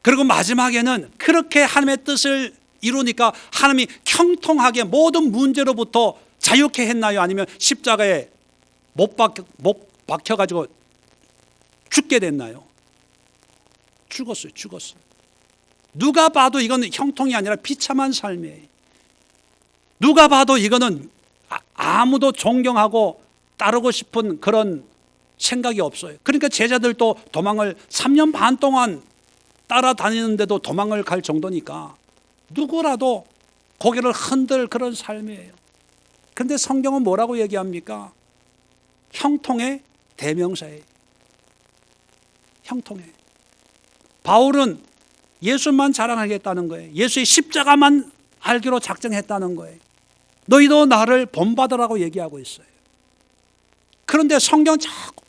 그리고 마지막에는 그렇게 하나님의 뜻을 이루니까 하나님이 형통하게 모든 문제로부터 자유케 했나요? 아니면 십자가에 못 박혀가지고 죽게 됐나요? 죽었어요. 누가 봐도 이거는 형통이 아니라 비참한 삶이에요. 누가 봐도 이거는 아무도 존경하고 따르고 싶은 그런 생각이 없어요. 그러니까 제자들도 도망을 3년 반 동안 따라다니는데도 도망을 갈 정도니까 누구라도 고개를 흔들 그런 삶이에요. 그런데 성경은 뭐라고 얘기합니까? 형통의 대명사예요. 형통의. 바울은 예수만 자랑하겠다는 거예요. 예수의 십자가만 알기로 작정했다는 거예요. 너희도 나를 본받으라고 얘기하고 있어요. 그런데 성경은 자꾸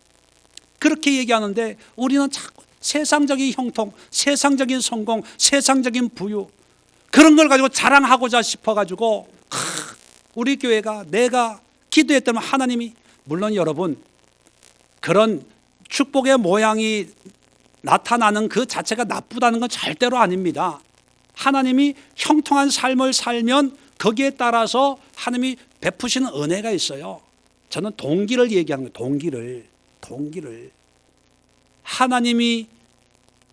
그렇게 얘기하는데 우리는 자꾸 세상적인 형통, 세상적인 성공, 세상적인 부유 그런 걸 가지고 자랑하고자 싶어가지고 우리 교회가 내가 기도했다면 하나님이, 물론 여러분 그런 축복의 모양이 나타나는 그 자체가 나쁘다는 건 절대로 아닙니다. 하나님이 형통한 삶을 살면 거기에 따라서 하나님이 베푸시는 은혜가 있어요. 저는 동기를 얘기하는 거예요. 동기를. 하나님이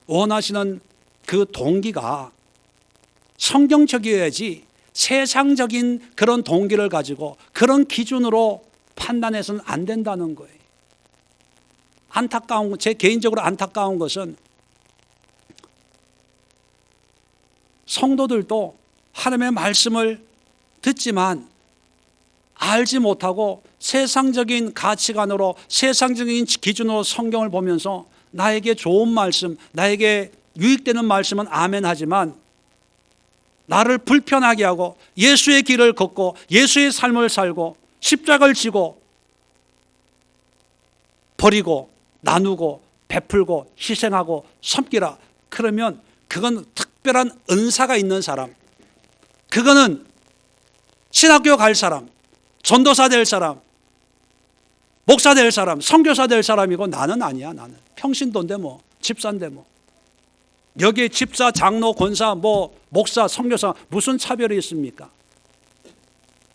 원하시는 그 동기가 성경적이어야지 세상적인 그런 동기를 가지고 그런 기준으로 판단해서는 안 된다는 거예요. 제 개인적으로 안타까운 것은 성도들도 하나님의 말씀을 듣지만 알지 못하고 세상적인 가치관으로 세상적인 기준으로 성경을 보면서 나에게 좋은 말씀, 나에게 유익되는 말씀은 아멘 하지만 나를 불편하게 하고 예수의 길을 걷고 예수의 삶을 살고 십자가를 지고 버리고 나누고 베풀고 희생하고 섬기라. 그러면 그건 특별한 은사가 있는 사람, 그거는 신학교 갈 사람, 전도사 될 사람, 목사 될 사람, 선교사 될 사람이고 나는 아니야. 나는 평신도인데 뭐 집사인데 뭐 여기에 집사, 장로, 권사, 목사, 선교사 무슨 차별이 있습니까?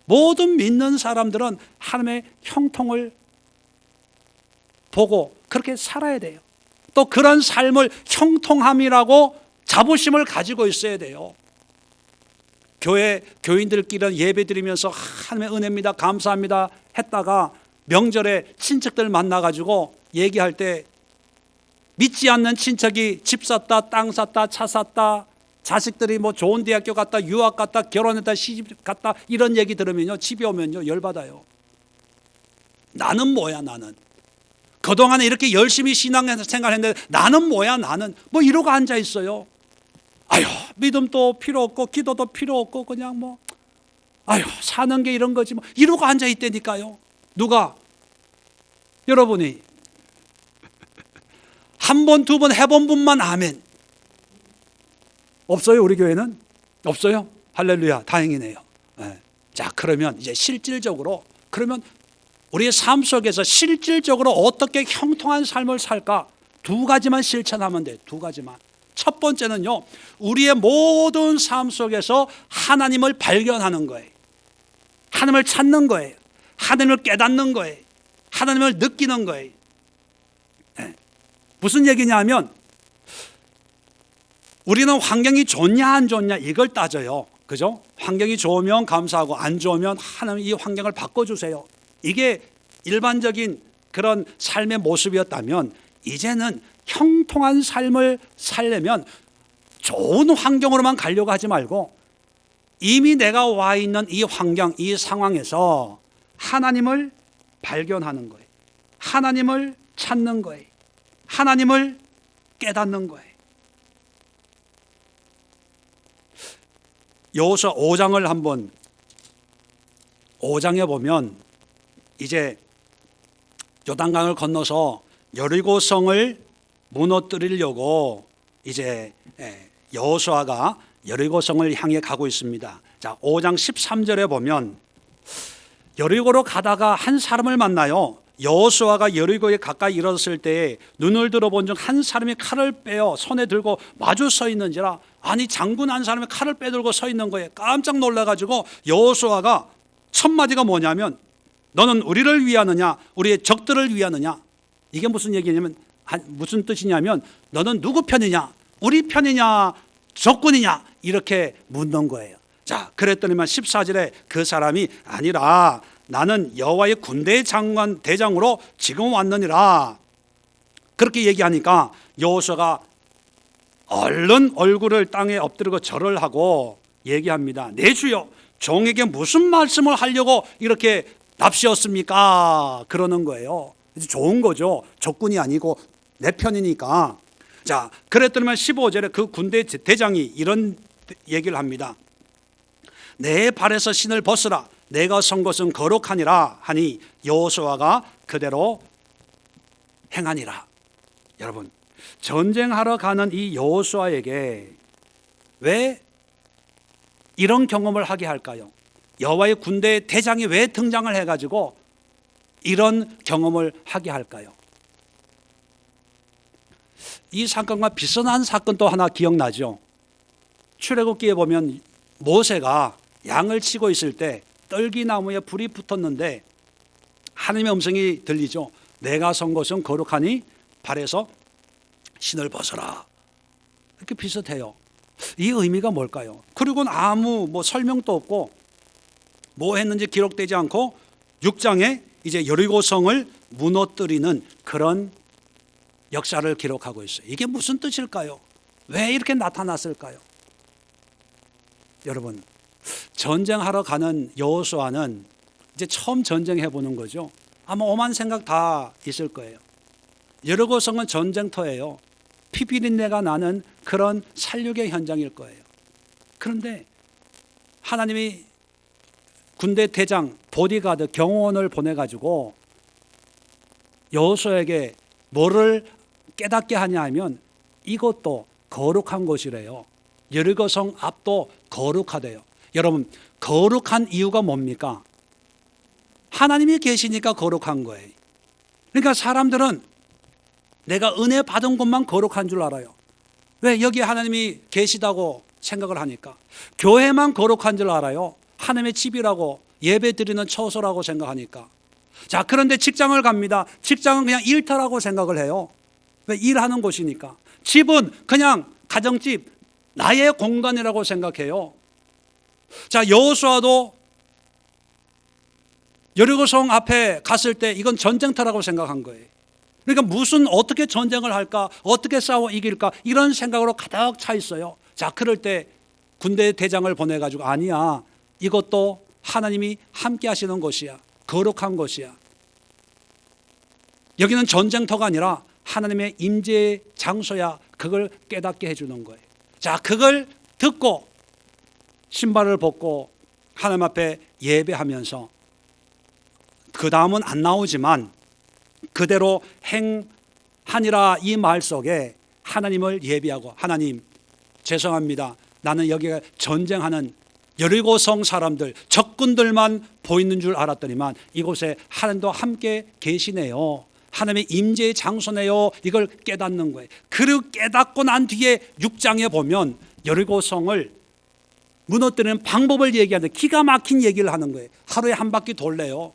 모든 믿는 사람들은 하나님의 형통을 보고 그렇게 살아야 돼요. 또 그런 삶을 형통함이라고 자부심을 가지고 있어야 돼요. 교인들끼리는 예배 드리면서 하나님의 은혜입니다, 감사합니다 했다가 명절에 친척들 만나가지고 얘기할 때 믿지 않는 친척이 집 샀다, 땅 샀다, 차 샀다, 자식들이 뭐 좋은 대학교 갔다, 유학 갔다, 결혼했다, 시집 갔다 이런 얘기 들으면요, 집에 오면요 열받아요. 나는 뭐야? 나는 그동안에 이렇게 열심히 신앙생활 했는데 나는 뭐야? 나는 뭐 이러고 앉아 있어요. 아유, 믿음도 필요 없고 기도도 필요 없고 그냥 뭐 아유, 사는 게 이런 거지 뭐 이러고 앉아 있다니까요. 누가? 여러분이 한 번, 두 번 해본 분만 아멘. 없어요? 우리 교회는? 없어요? 할렐루야, 다행이네요. 네. 자, 그러면 이제 실질적으로 그러면 우리의 삶 속에서 실질적으로 어떻게 형통한 삶을 살까? 두 가지만 실천하면 돼요. 두 가지만. 첫 번째는요, 우리의 모든 삶 속에서 하나님을 발견하는 거예요. 하나님을 찾는 거예요. 하나님을 깨닫는 거예요. 하나님을 느끼는 거예요. 네. 무슨 얘기냐면 우리는 환경이 좋냐 안 좋냐 이걸 따져요. 그죠? 환경이 좋으면 감사하고 안 좋으면 하나님 이 환경을 바꿔주세요. 이게 일반적인 그런 삶의 모습이었다면 이제는 형통한 삶을 살려면 좋은 환경으로만 가려고 하지 말고 이미 내가 와 있는 이 환경, 이 상황에서 하나님을 발견하는 거예요. 하나님을 찾는 거예요. 하나님을 깨닫는 거예요. 여호수아 5장을 한번 5장에 보면 이제 요단강을 건너서 여리고성을 무너뜨리려고 이제 여호수아가 여리고성을 향해 가고 있습니다. 자, 5장 13절에 보면 여리고로 가다가 한 사람을 만나요. 여호수아가 여리고에 가까이 이르렀을 때에 눈을 들어본 중 한 사람이 칼을 빼어 손에 들고 마주 서 있는지라 아니 장군 한 사람이 칼을 빼들고 서 있는 거예요. 깜짝 놀라가지고 여호수아가 첫 마디가 뭐냐면 너는 우리를 위하느냐 우리의 적들을 위하느냐. 이게 무슨 얘기냐면 무슨 뜻이냐면 너는 누구 편이냐 우리 편이냐 적군이냐 이렇게 묻는 거예요. 자, 그랬더니만 14절에 그 사람이 아니라 나는 여호와의 군대의 장관 대장으로 지금 왔느니라 그렇게 얘기하니까 여호수아가 얼른 얼굴을 땅에 엎드리고 절을 하고 얘기합니다. 내 주여 종에게 무슨 말씀을 하려고 이렇게 납시었습니까? 그러는 거예요. 좋은 거죠. 적군이 아니고 내 편이니까. 자, 그랬더니만 15절에 그 군대 대장이 이런 얘기를 합니다. 내 발에서 신을 벗으라 내가 선 것은 거룩하니라 하니 여호수아가 그대로 행하니라. 여러분 전쟁하러 가는 이 여호수아에게 왜 이런 경험을 하게 할까요? 여호와의 군대 대장이 왜 등장을 해가지고 이런 경험을 하게 할까요? 이 사건과 비슷한 사건 또 하나 기억나죠? 출애굽기에 보면 모세가 양을 치고 있을 때 떨기나무에 불이 붙었는데 하나님의 음성이 들리죠. 내가 선 것은 거룩하니 발에서 신을 벗어라. 이렇게 비슷해요. 이 의미가 뭘까요? 그리고는 아무 설명도 없고 뭐 했는지 기록되지 않고 6장에 이제 여리고성을 무너뜨리는 그런 역사를 기록하고 있어요. 이게 무슨 뜻일까요? 왜 이렇게 나타났을까요? 여러분 전쟁하러 가는 여호수아는 이제 처음 전쟁해 보는 거죠. 아마 오만 생각 다 있을 거예요. 여리고성은 전쟁터예요. 피비린내가 나는 그런 살육의 현장일 거예요. 그런데 하나님이 군대 대장, 보디가드, 경호원을 보내가지고 여호수아에게 뭐를 깨닫게 하냐 하면 이것도 거룩한 곳이래요. 여리고성 앞도 거룩하대요. 여러분 거룩한 이유가 뭡니까? 하나님이 계시니까 거룩한 거예요. 그러니까 사람들은 내가 은혜 받은 곳만 거룩한 줄 알아요. 왜? 여기 하나님이 계시다고 생각을 하니까. 교회만 거룩한 줄 알아요. 하나님의 집이라고 예배 드리는 처소라고 생각하니까. 자, 그런데 직장을 갑니다. 직장은 그냥 일터라고 생각을 해요. 왜? 일하는 곳이니까. 집은 그냥 가정집, 나의 공간이라고 생각해요. 자, 여호수아도 여리고성 앞에 갔을 때 이건 전쟁터라고 생각한 거예요. 그러니까 어떻게 전쟁을 할까, 어떻게 싸워 이길까 이런 생각으로 가득 차 있어요. 자, 그럴 때 군대 대장을 보내가지고 아니야, 이것도 하나님이 함께 하시는 곳이야, 거룩한 곳이야. 여기는 전쟁터가 아니라 하나님의 임재 장소야. 그걸 깨닫게 해주는 거예요. 자, 그걸 듣고 신발을 벗고 하나님 앞에 예배하면서 그 다음은 안 나오지만 그대로 행하니라 이 말 속에 하나님을 예비하고 하나님 죄송합니다. 나는 여기가 전쟁하는 여리고성 사람들 적군들만 보이는 줄 알았더니만 이곳에 하나님도 함께 계시네요. 하나님의 임재의 장소네요. 이걸 깨닫는 거예요. 그리고 깨닫고 난 뒤에 6장에 보면 여리고성을 무너뜨리는 방법을 얘기하는데 기가 막힌 얘기를 하는 거예요. 하루에 한 바퀴 돌래요.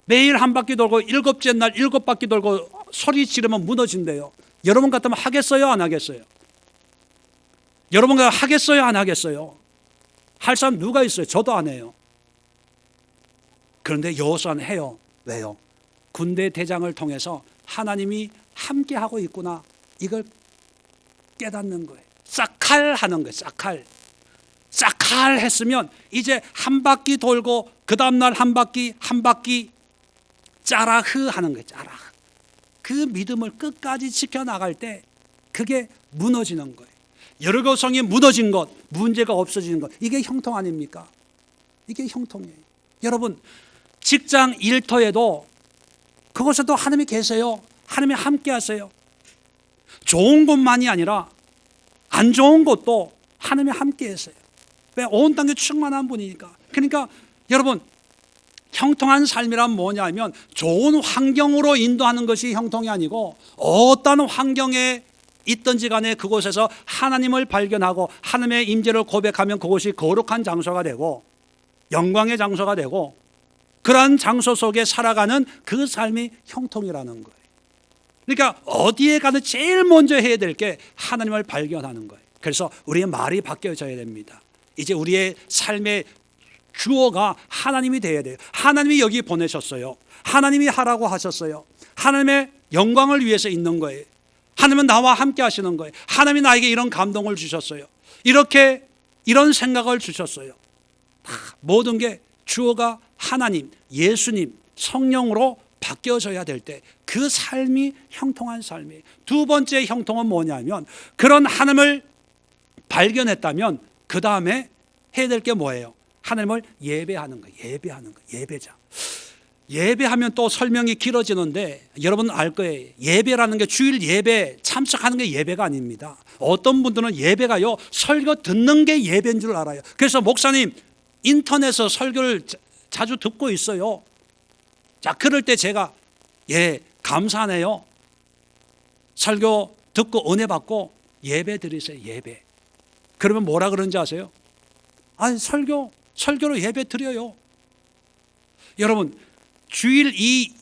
매일 한 바퀴 돌고 일곱째 날 7바퀴 돌고 소리 지르면 무너진대요. 여러분 같으면 하겠어요? 안 하겠어요? 여러분 같으면 하겠어요? 안 하겠어요? 할 사람 누가 있어요? 저도 안 해요. 그런데 여호수아는 해요. 왜요? 군대 대장을 통해서 하나님이 함께 하고 있구나. 이걸 깨닫는 거예요. 싹칼 하는 거예요. 싹칼. 싹칼 했으면 이제 한 바퀴 돌고 그 다음날 한 바퀴 짜라흐 하는 거예요. 짜라흐. 그 믿음을 끝까지 지켜나갈 때 그게 무너지는 거예요. 여리고성이 무너진 것, 문제가 없어지는 것, 이게 형통 아닙니까? 이게 형통이에요. 여러분 직장 일터에도 그곳에도 하나님이 계세요. 하나님이 함께 하세요. 좋은 곳만이 아니라 안 좋은 곳도 하나님이 함께 하세요. 왜? 온 땅에 충만한 분이니까. 그러니까 여러분 형통한 삶이란 뭐냐면 좋은 환경으로 인도하는 것이 형통이 아니고 어떤 환경에 있든지 간에 그곳에서 하나님을 발견하고 하나님의 임재를 고백하면 그곳이 거룩한 장소가 되고 영광의 장소가 되고 그러한 장소 속에 살아가는 그 삶이 형통이라는 거예요. 그러니까 어디에 가든 제일 먼저 해야 될 게 하나님을 발견하는 거예요. 그래서 우리의 말이 바뀌어져야 됩니다. 이제 우리의 삶의 주어가 하나님이 되어야 돼요. 하나님이 여기 보내셨어요. 하나님이 하라고 하셨어요. 하나님의 영광을 위해서 있는 거예요. 하나님은 나와 함께 하시는 거예요. 하나님이 나에게 이런 감동을 주셨어요. 이렇게 이런 생각을 주셨어요. 모든 게 주어가 하나님, 예수님, 성령으로 바뀌어져야 될 때 그 삶이 형통한 삶이에요. 두 번째 형통은 뭐냐면 그런 하나님을 발견했다면 그 다음에 해야 될 게 뭐예요? 하나님을 예배하는 거예요. 예배하는 거예요. 예배자. 예배하면 또 설명이 길어지는데 여러분 알 거예요. 예배라는 게 주일 예배 참석하는 게 예배가 아닙니다. 어떤 분들은 예배가요 설교 듣는 게 예배인 줄 알아요. 그래서 목사님 인터넷에서 설교를 자주 듣고 있어요. 자, 그럴 때 제가 감사하네요. 설교 듣고 은혜 받고 예배 드리세요. 예배. 그러면 뭐라 그러는지 아세요? 아니 설교로 예배 드려요. 여러분 주일 이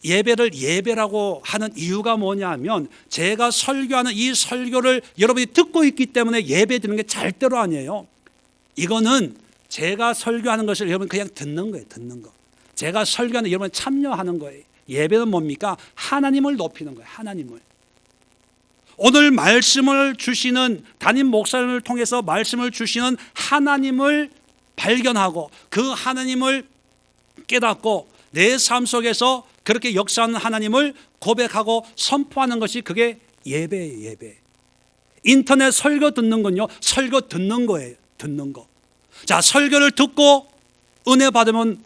예배를 예배라고 하는 이유가 뭐냐면 제가 설교하는 이 설교를 여러분이 듣고 있기 때문에 예배 드리는 게 절대로 아니에요. 이거는 제가 설교하는 것을 여러분 그냥 듣는 거예요. 듣는 거. 제가 설교하는 여러분 참여하는 거예요. 예배는 뭡니까? 하나님을 높이는 거예요. 하나님을. 오늘 말씀을 주시는 담임 목사님을 통해서 말씀을 주시는 하나님을 발견하고 그 하나님을 깨닫고 내 삶 속에서 그렇게 역사하는 하나님을 고백하고 선포하는 것이 그게 예배예요. 예배. 인터넷 설교 듣는 건요 설교 듣는 거예요. 듣는 거. 자, 설교를 듣고 은혜 받으면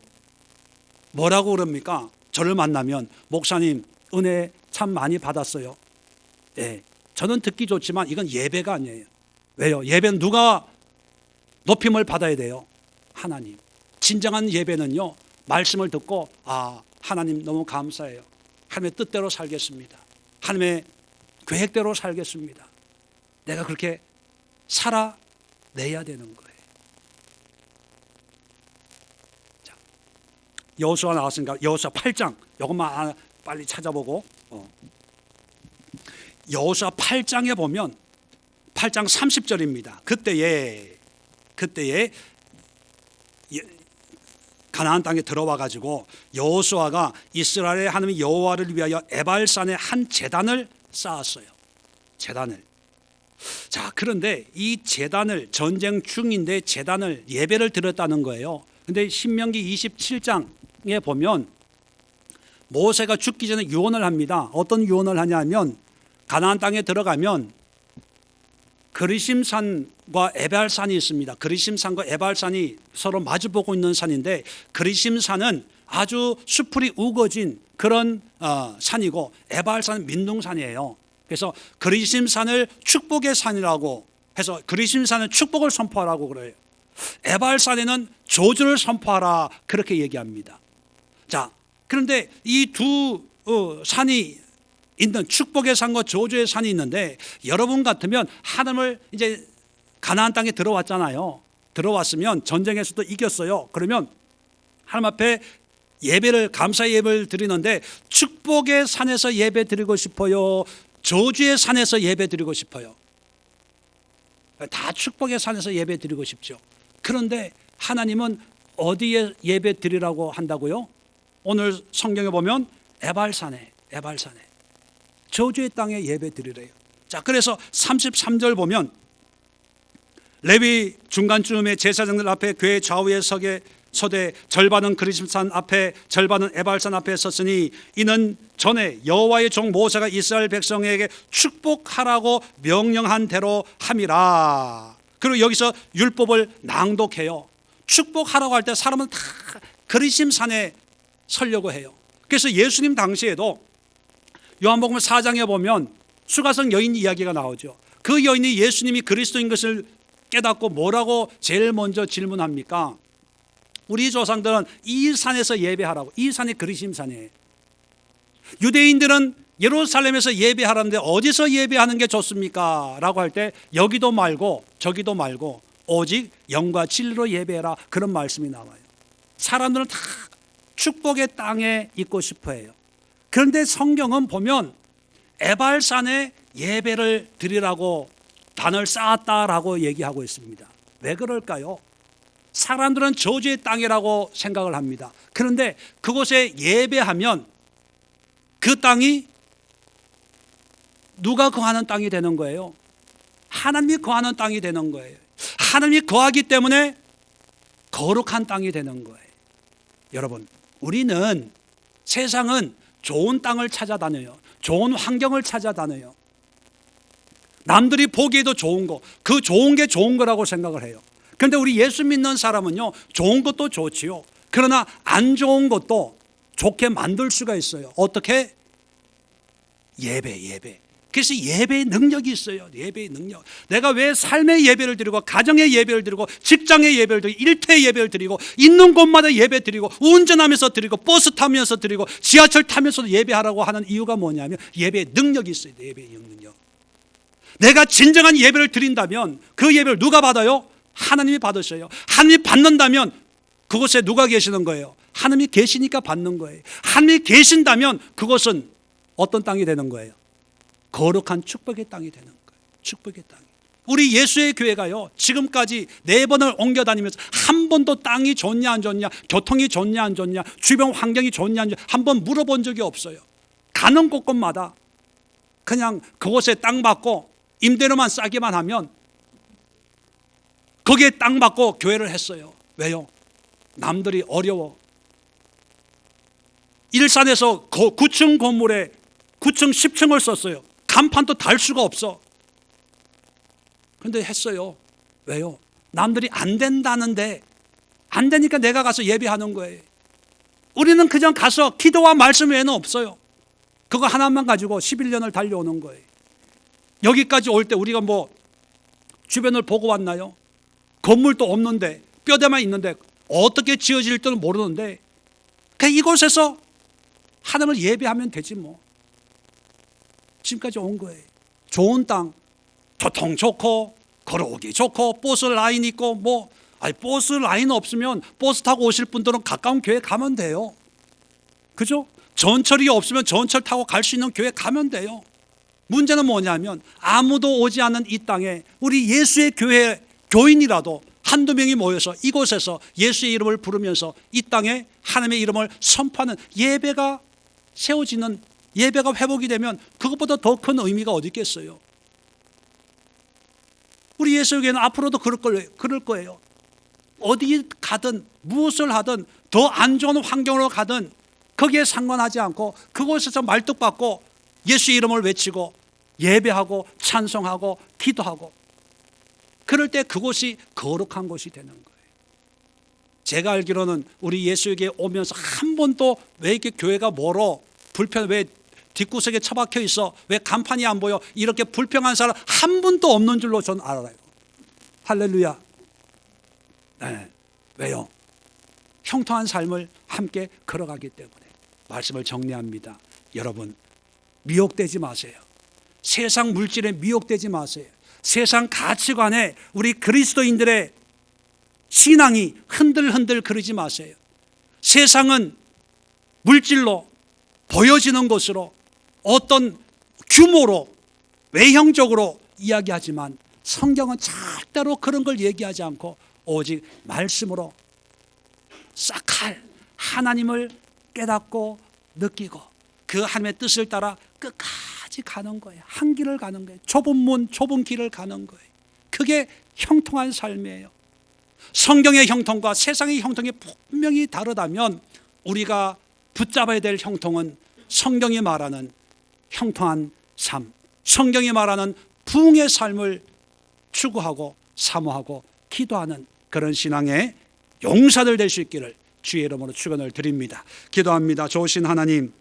뭐라고 그럽니까? 저를 만나면 목사님 은혜 참 많이 받았어요. 네, 저는 듣기 좋지만 이건 예배가 아니에요. 왜요? 예배는 누가 높임을 받아야 돼요? 하나님. 진정한 예배는요 말씀을 듣고 하나님 너무 감사해요. 하나님의 뜻대로 살겠습니다. 하나님의 계획대로 살겠습니다. 내가 그렇게 살아내야 되는 거예요. 자, 여호수아 나왔으니까 여호수아 8장 이것만 빨리 찾아보고 여호수아 8장에 보면 8장 30절입니다. 그때에 가나안 땅에 들어와 가지고 여호수아가 이스라엘의 하나님 여호와를 위하여 에발산에 한 제단을 쌓았어요. 제단을. 자, 그런데 이 제단을 전쟁 중인데 제단을 예배를 드렸다는 거예요. 근데 신명기 27장에 보면 모세가 죽기 전에 유언을 합니다. 어떤 유언을 하냐면 가나안 땅에 들어가면 그리심산과 에발산이 있습니다. 그리심산과 에발산이 서로 마주보고 있는 산인데 그리심산은 아주 수풀이 우거진 그런 산이고 에발산은 민둥산이에요. 그래서 그리심산을 축복의 산이라고 해서 그리심산은 축복을 선포하라고 그래요. 에발산에는 저주를 선포하라 그렇게 얘기합니다. 자, 그런데 이 두 산이 있는 축복의 산과 저주의 산이 있는데 여러분 같으면 하나님을 이제 가나안 땅에 들어왔잖아요. 들어왔으면 전쟁에서도 이겼어요. 그러면 하나님 앞에 예배를 감사 예배를 드리는데 축복의 산에서 예배 드리고 싶어요? 저주의 산에서 예배 드리고 싶어요? 다 축복의 산에서 예배 드리고 싶죠. 그런데 하나님은 어디에 예배 드리라고 한다고요? 오늘 성경에 보면 에발산에 저주의 땅에 예배 드리래요. 자, 그래서 33절 보면 레위 중간쯤에 제사장들 앞에 궤 좌우에 서되 절반은 그리심산 앞에 절반은 에발산 앞에 섰으니 이는 전에 여호와의 종 모세가 이스라엘 백성에게 축복하라고 명령한 대로 함이라. 그리고 여기서 율법을 낭독해요. 축복하라고 할 때 사람은 다 그리심산에 서려고 해요. 그래서 예수님 당시에도 요한복음 4장에 보면 수가성 여인 이야기가 나오죠. 그 여인이 예수님이 그리스도인 것을 깨닫고 뭐라고 제일 먼저 질문합니까? 우리 조상들은 이 산에서 예배하라고. 이 산이 그리심산이에요. 유대인들은 예루살렘에서 예배하라는데 어디서 예배하는 게 좋습니까? 라고 할 때 여기도 말고 저기도 말고 오직 영과 진리로 예배해라, 그런 말씀이 나와요. 사람들은 다 축복의 땅에 있고 싶어 해요. 그런데 성경은 보면 에발산에 예배를 드리라고 단을 쌓았다라고 얘기하고 있습니다. 왜 그럴까요? 사람들은 저주의 땅이라고 생각을 합니다. 그런데 그곳에 예배하면 그 땅이 누가 거하는 땅이 되는 거예요? 하나님이 거하는 땅이 되는 거예요. 하나님이 거하기 때문에 거룩한 땅이 되는 거예요. 여러분, 우리는, 세상은 좋은 땅을 찾아다녀요. 좋은 환경을 찾아다녀요. 남들이 보기에도 좋은 거, 그 좋은 게 좋은 거라고 생각을 해요. 그런데 우리 예수 믿는 사람은요, 좋은 것도 좋지요. 그러나 안 좋은 것도 좋게 만들 수가 있어요. 어떻게? 예배. 그래서 예배의 능력이 있어요. 예배의 능력. 내가 왜 삶의 예배를 드리고, 가정의 예배를 드리고, 직장의 예배를 드리고, 일터의 예배를 드리고, 있는 곳마다 예배 드리고, 운전하면서 드리고, 버스 타면서 드리고, 지하철 타면서도 예배하라고 하는 이유가 뭐냐면 예배의 능력이 있어요. 예배의 능력. 내가 진정한 예배를 드린다면 그 예배를 누가 받아요? 하나님이 받으셔요. 하나님이 받는다면 그곳에 누가 계시는 거예요? 하나님이 계시니까 받는 거예요. 하나님이 계신다면 그곳은 어떤 땅이 되는 거예요? 거룩한 축복의 땅이 되는 거예요. 축복의 땅. 우리 예수의 교회가요, 지금까지 4번을 옮겨 다니면서 한 번도 땅이 좋냐 안 좋냐, 교통이 좋냐 안 좋냐, 주변 환경이 좋냐 안 좋냐 한 번 물어본 적이 없어요. 가는 곳곳마다 그냥 그곳에 땅 받고 임대료만 싸기만 하면 거기에 땅 받고 교회를 했어요. 왜요? 남들이 어려워. 일산에서 9층 건물에 9층 10층을 썼어요. 간판도 달 수가 없어. 그런데 했어요. 왜요? 남들이 안 된다는데 안 되니까 내가 가서 예배하는 거예요. 우리는 그냥 가서 기도와 말씀 외에는 없어요. 그거 하나만 가지고 11년을 달려오는 거예요. 여기까지 올 때 우리가 뭐 주변을 보고 왔나요? 건물도 없는데, 뼈대만 있는데 어떻게 지어질지도 모르는데 그냥 이곳에서 하나님을 예배하면 되지 뭐. 지금까지 온 거예요. 좋은 땅, 교통 좋고 걸어오기 좋고 버스 라인 있고 뭐, 버스 라인 없으면 버스 타고 오실 분들은 가까운 교회 가면 돼요. 그죠? 전철이 없으면 전철 타고 갈 수 있는 교회 가면 돼요. 문제는 뭐냐면 아무도 오지 않는 이 땅에 우리 예수의 교회 교인이라도 한두 명이 모여서 이곳에서 예수의 이름을 부르면서 이 땅에 하나님의 이름을 선포하는 예배가 세워지는, 예배가 회복이 되면 그것보다 더 큰 의미가 어디 있겠어요? 우리 예수의 교회는 앞으로도 그럴 거예요. 어디 가든 무엇을 하든 더 안 좋은 환경으로 가든 거기에 상관하지 않고 그곳에서 말뚝박고 예수의 이름을 외치고 예배하고 찬송하고 기도하고, 그럴 때 그곳이 거룩한 곳이 되는 거예요. 제가 알기로는 우리 예수에게 오면서 한 번도 왜 이렇게 교회가 멀어, 왜 뒷구석에 처박혀 있어, 왜 간판이 안 보여, 이렇게 불평한 사람 한 분도 없는 줄로 저는 알아요. 할렐루야. 네. 왜요? 형통한 삶을 함께 걸어가기 때문에. 말씀을 정리합니다. 여러분, 미혹되지 마세요. 세상 물질에 미혹되지 마세요. 세상 가치관에 우리 그리스도인들의 신앙이 흔들흔들 그러지 마세요. 세상은 물질로 보여지는 것으로 어떤 규모로 외형적으로 이야기하지만 성경은 절대로 그런 걸 얘기하지 않고 오직 말씀으로 싹할 하나님을 깨닫고 느끼고 그 하나님의 뜻을 따라 끝까지 가는 거예요. 한 길을 가는 거예요. 좁은 문, 좁은 길을 가는 거예요. 그게 형통한 삶이에요. 성경의 형통과 세상의 형통이 분명히 다르다면 우리가 붙잡아야 될 형통은 성경이 말하는 형통한 삶, 성경이 말하는 부흥의 삶을 추구하고 사모하고 기도하는 그런 신앙의 용사들 될 수 있기를 주의 이름으로 축원을 드립니다. 기도합니다. 좋으신 하나님,